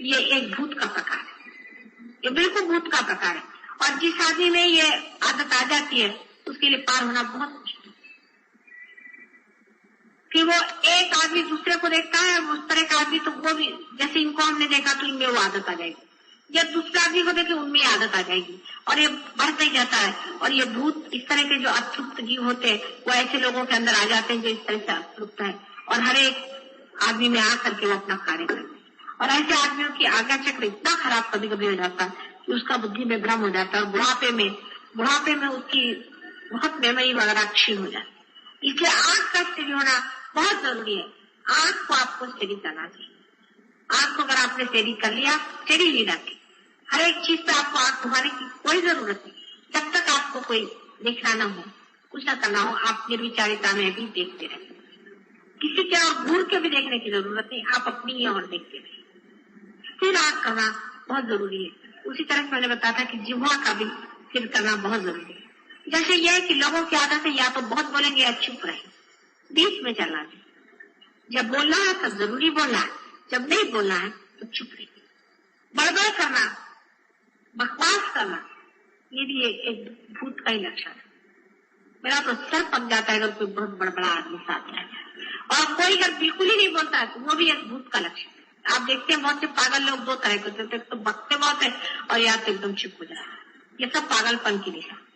ये एक भूत का प्रकार है, ये बिल्कुल भूत का प्रकार है। और जिस आदमी में ये आदत आ जाती है उसके लिए पार होना बहुत मुश्किल है। कि वो एक आदमी दूसरे को देखता है उस तरह का आदमी, तो वो भी जैसे इनको हमने देखा तो इनमें वो आदत आ जाएगी, जब दूसरे आदमी को देखे उनमें आदत आ जाएगी और ये बढ़ता ही जाता है। और ये भूत इस तरह के जो अतृप्त जीव होते हैं वो ऐसे लोगों के अंदर आ जाते हैं जो इस तरह से अतृप्त है और हर एक आदमी में आ करके वो अपना कार्य करते हैं। और ऐसे आदमियों की आज्ञा चक्र इतना खराब कभी कभी हो जाता है कि उसका बुद्धि में भ्रम हो जाता है और बुढ़ापे में उसकी बहुत मेमोरी वगैरह क्षीण हो जाती है। इसलिए आंख का स्थिति होना बहुत जरूरी है। आंख को आपको स्टडी करना चाहिए। आंख को अगर आपने स्टडी कर लिया, स्टडी नहीं रखे, हर एक चीज पे आपको आंख घुमाने की कोई जरूरत नहीं। जब तक आपको कोई देखना न हो, कुछ न करना हो, आप निर्विचारिता में भी देखते रहे। किसी के और घूर के भी देखने की जरूरत नहीं, आप अपनी ही और देखते रहे। स्थिर आंख करना बहुत जरूरी है। उसी तरह से मैंने बताया था कि जिह्वा का भी स्थिर करना बहुत जरूरी है। जैसे यह है कि लोगों की आदत है या तो बहुत बोलेंगे या चुप रहे, बीच में चलना चाहिए। जब बोलना है तब जरूरी बोलना है, जब नहीं बोलना है तो चुप रहे। बड़बड़ करना, बकवास करना, ये भी एक भूत का ही लक्षण है। मेरा तो सर पक जाता है अगर कोई बहुत बड़ा आदमी साथ रहता है। और कोई अगर बिल्कुल ही नहीं बोलता है तो वो भी एक भूत का लक्षण है। आप देखते हैं बहुत से पागल लोग दो तरह के होते हैं, तो बकते बहुत है और या तो एकदम चुप हो जाता है। ये सब पागलपन की निशान।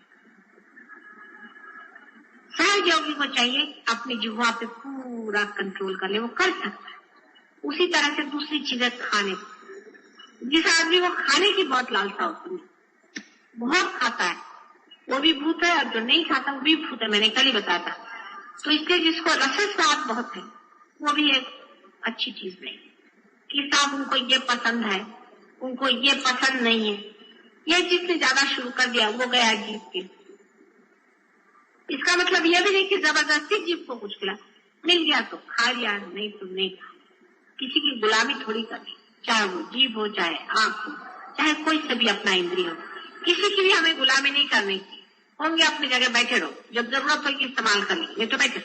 सहज योगी को चाहिए अपनी जिह्वा पे पूरा कंट्रोल कर ले, वो कर सकता है। उसी तरह से दूसरी चीजें खाने, जिस आदमी को खाने की बहुत लालसा होती है, बहुत खाता है, वो भी भूत है, और जो नहीं खाता वो भी भूत है। मैंने कल ही बताया था। तो इसलिए जिसको रस स्वाद बहुत है वो भी एक अच्छी चीज नहीं कि साहब उनको ये पसंद है, उनको ये पसंद नहीं है। ये जिसने ज्यादा शुरू कर दिया वो गया जीव के। इसका मतलब यह भी नहीं कि जबरदस्ती जीव को कुछ खिला, मिल गया तो खा लिया, नहीं तो नहीं खा। किसी की गुलामी थोड़ी करनी, चाहे वो जीव हो, चाहे आंख हो, चाहे कोई से भी अपना इंद्रिय हो, किसी की भी हमें गुलामी नहीं करनी। होंगे अपनी जगह बैठे रहो, जब जरूरत होगी इस्तेमाल कर लेंगे, नहीं तो बैठे।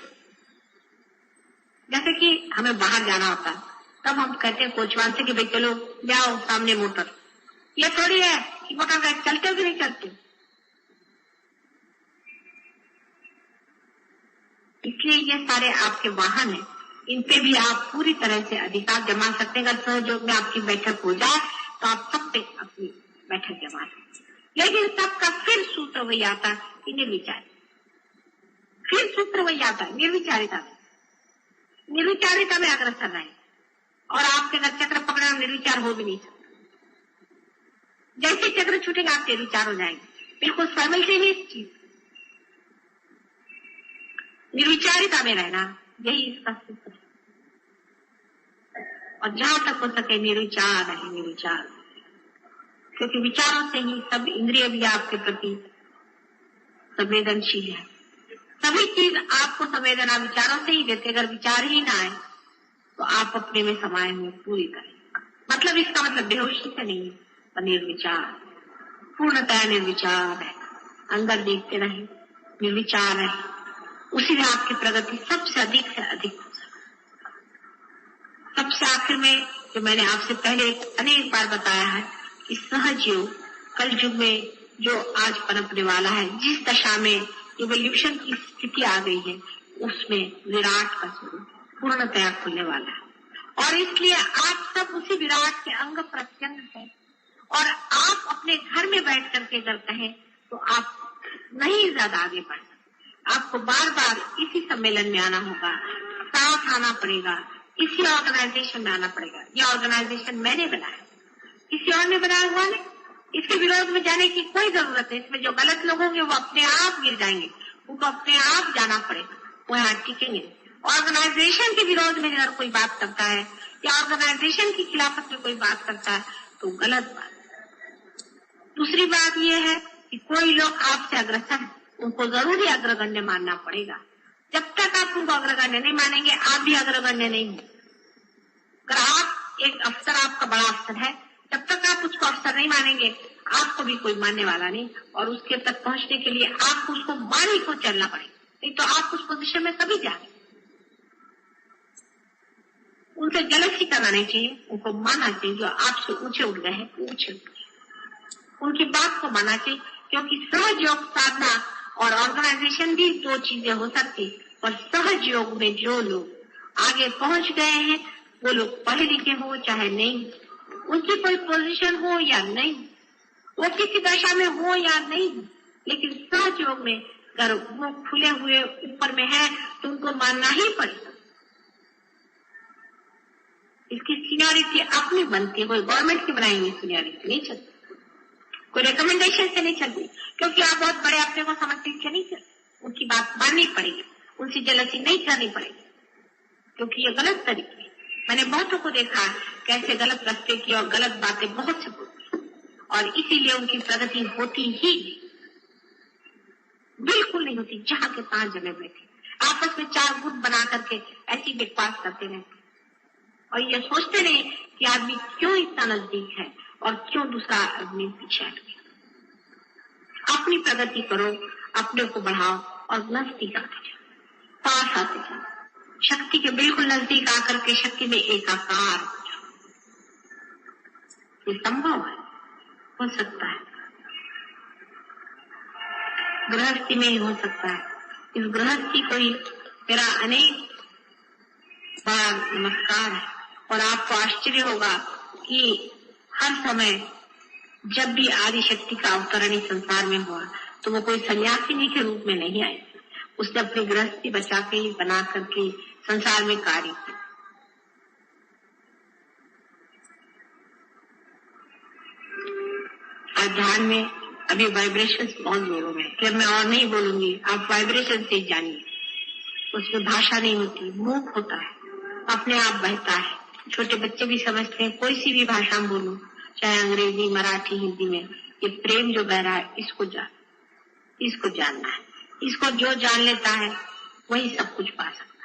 जैसे कि हमें बाहर जाना होता है तब हम कहते हैं कोचवान से कि भाई चलो जाओ सामने मोटर। ये थोड़ी है कि मोटर गाड़ी चलते हो कि नहीं चलते। इसलिए ये सारे आपके वाहन हैं, इन पे भी आप पूरी तरह से अधिकार जमा सकते हैं। अगर सहयोग में आपकी बैठक हो जाए तो आप सब पे अपनी बैठक जमा सकते। लेकिन सबका फिर सूत्र वही आता है कि निर्विचार, फिर सूत्र वही आता है निर्विचारिता में। निर्विचारिता में अग्रसर रहे और आपके अगर चक्र पकड़े निर्विचार हो भी नहीं सकता। जैसे चक्र छूटेगा आप निर्विचार हो जाएंगे, बिल्कुल साइमल्टेनियस चीज। निर्विचारिता में रहना यही इसका सूत्र है। और जहां तक हो सके निर्विचार रहे, निर्विचार, क्योंकि विचारों से ही सब इंद्रिय भी आपके प्रति संवेदनशील है। सभी चीज आपको संवेदना विचारों से ही देते। अगर विचार ही ना आए तो आप अपने में समाये हुए पूरी करें। मतलब इसका मतलब बेहोशी से नहीं है, पर निर्विचार, पूर्णतः निर्विचार है। अंदर देखते रहे, निर्विचार है, उसी में आपकी प्रगति सबसे अधिक से अधिक हो सकती। सबसे आखिर में जो मैंने आपसे पहले अनेक बार बताया है कि सहज योग कल युग में जो आज पनपने वाला है, जिस दशा में इवोल्यूशन की स्थिति आ गई है, उसमें विराट का स्वरूप पूर्णतया खुलने वाला है। और इसलिए आप सब उसी विराट के अंग प्रत्यंग हैं। और आप अपने घर में बैठ करके अगर कहें तो आप नहीं ज्यादा आगे बढ़ सकते। आपको बार बार इसी सम्मेलन में आना होगा, साथ आना पड़ेगा, इसी ऑर्गेनाइजेशन में आना पड़ेगा। यह ऑर्गेनाइजेशन मैंने बनाया, किसी और ने बनाया हुआ नहीं। इसके विरोध में जाने की कोई जरूरत नहीं। इसमें जो गलत लोग होंगे वो अपने आप गिर जाएंगे, उनको अपने आप जाना पड़ेगा, वो यहाँ टिकेंगे। ऑर्गेनाइजेशन के विरोध में अगर कोई बात करता है या ऑर्गेनाइजेशन की खिलाफत में कोई बात करता है तो गलत बात। दूसरी बात यह है कि कोई लोग आपसे अग्रसर है, उनको जरूरी अग्रगण्य मानना पड़ेगा। जब तक आप उनको अग्रगण्य नहीं मानेंगे आप भी अग्रगण्य नहीं होंगे। अगर आप एक अफसर, आपका बड़ा अफसर है, जब तक आप उसको अफसर नहीं मानेंगे आपको भी कोई मानने वाला नहीं। और उसके तक पहुंचने के लिए आपको उसको मान ही को चलना पड़ेगा, नहीं तो आप उस पोजीशन में कभी जाए। उनसे जलसी करना नहीं चाहिए, उनको मानना चाहिए। जो आपसे ऊंचे उठ गए हैं ऊंचे उठ गए, उनकी बात को मानना चाहिए। क्योंकि सहज योग साधना और ऑर्गेनाइजेशन भी दो चीजें हो सकती। और सहज योग में जो लोग आगे पहुंच गए हैं वो लोग पढ़े लिखे हो चाहे नहीं, उनकी कोई पोजीशन हो या नहीं, वो किसी दशा में हो या नहीं, लेकिन सहज योग में अगर वो खुले हुए ऊपर में है तो उनको मानना ही पड़ेगा। इसकी सीनियरिटी अपनी बनती है, कोई गवर्नमेंट की बनाई हुई सीनियरिटी नहीं चलती, कोई रिकमेंडेशन से नहीं चलती। क्योंकि आप बहुत बड़े अपने को समझते हैं नहीं चलती, उनकी बात माननी पड़ेगी, उनसे जलसी नहीं करनी पड़ेगी, क्योंकि ये गलत तरीके। मैंने बहुतों को देखा कैसे गलत रास्ते की और गलत बातें बहुत से बोलती, और इसीलिए उनकी प्रगति होती ही बिल्कुल नहीं होती। जहां के तहां जमे बैठे आपस में चार गुट बना करके ऐसी बकवास करते रहते और ये सोचते नहीं कि आदमी क्यों इतना नजदीक है और क्यों दूसरा आदमी पीछे हट गया। अपनी प्रगति करो, अपने को बढ़ाओ और नजदीक आते जाओ, पास आते जाओ, शक्ति के बिल्कुल नजदीक आकर के शक्ति में एकाकार हो जाओ। ये संभव है, हो सकता है, गृहस्थी में ही हो सकता है। इस गृहस्थी को ही मेरा अनेक बार नमस्कार है। और आपको आश्चर्य होगा कि हर समय जब भी आदि शक्ति का अवतरण इस संसार में हुआ तो वो कोई सन्यासिनी के रूप में नहीं आई। उसने अपनी गृहस्थी बचा के ही बना करके संसार में कार्य किया। आज ध्यान में अभी वाइब्रेशन बहुत जोरों में, फिर मैं और नहीं बोलूंगी, आप वाइब्रेशन से जानिए। उसमें भाषा नहीं होती, मुख होता है, अपने आप बहता है। छोटे बच्चे भी समझते हैं, कोई सी भी भाषा में बोलो, चाहे अंग्रेजी, मराठी, हिंदी में, ये प्रेम जो बह रहा है इसको जानना है। इसको जो जान लेता है वही सब कुछ पा सकता है।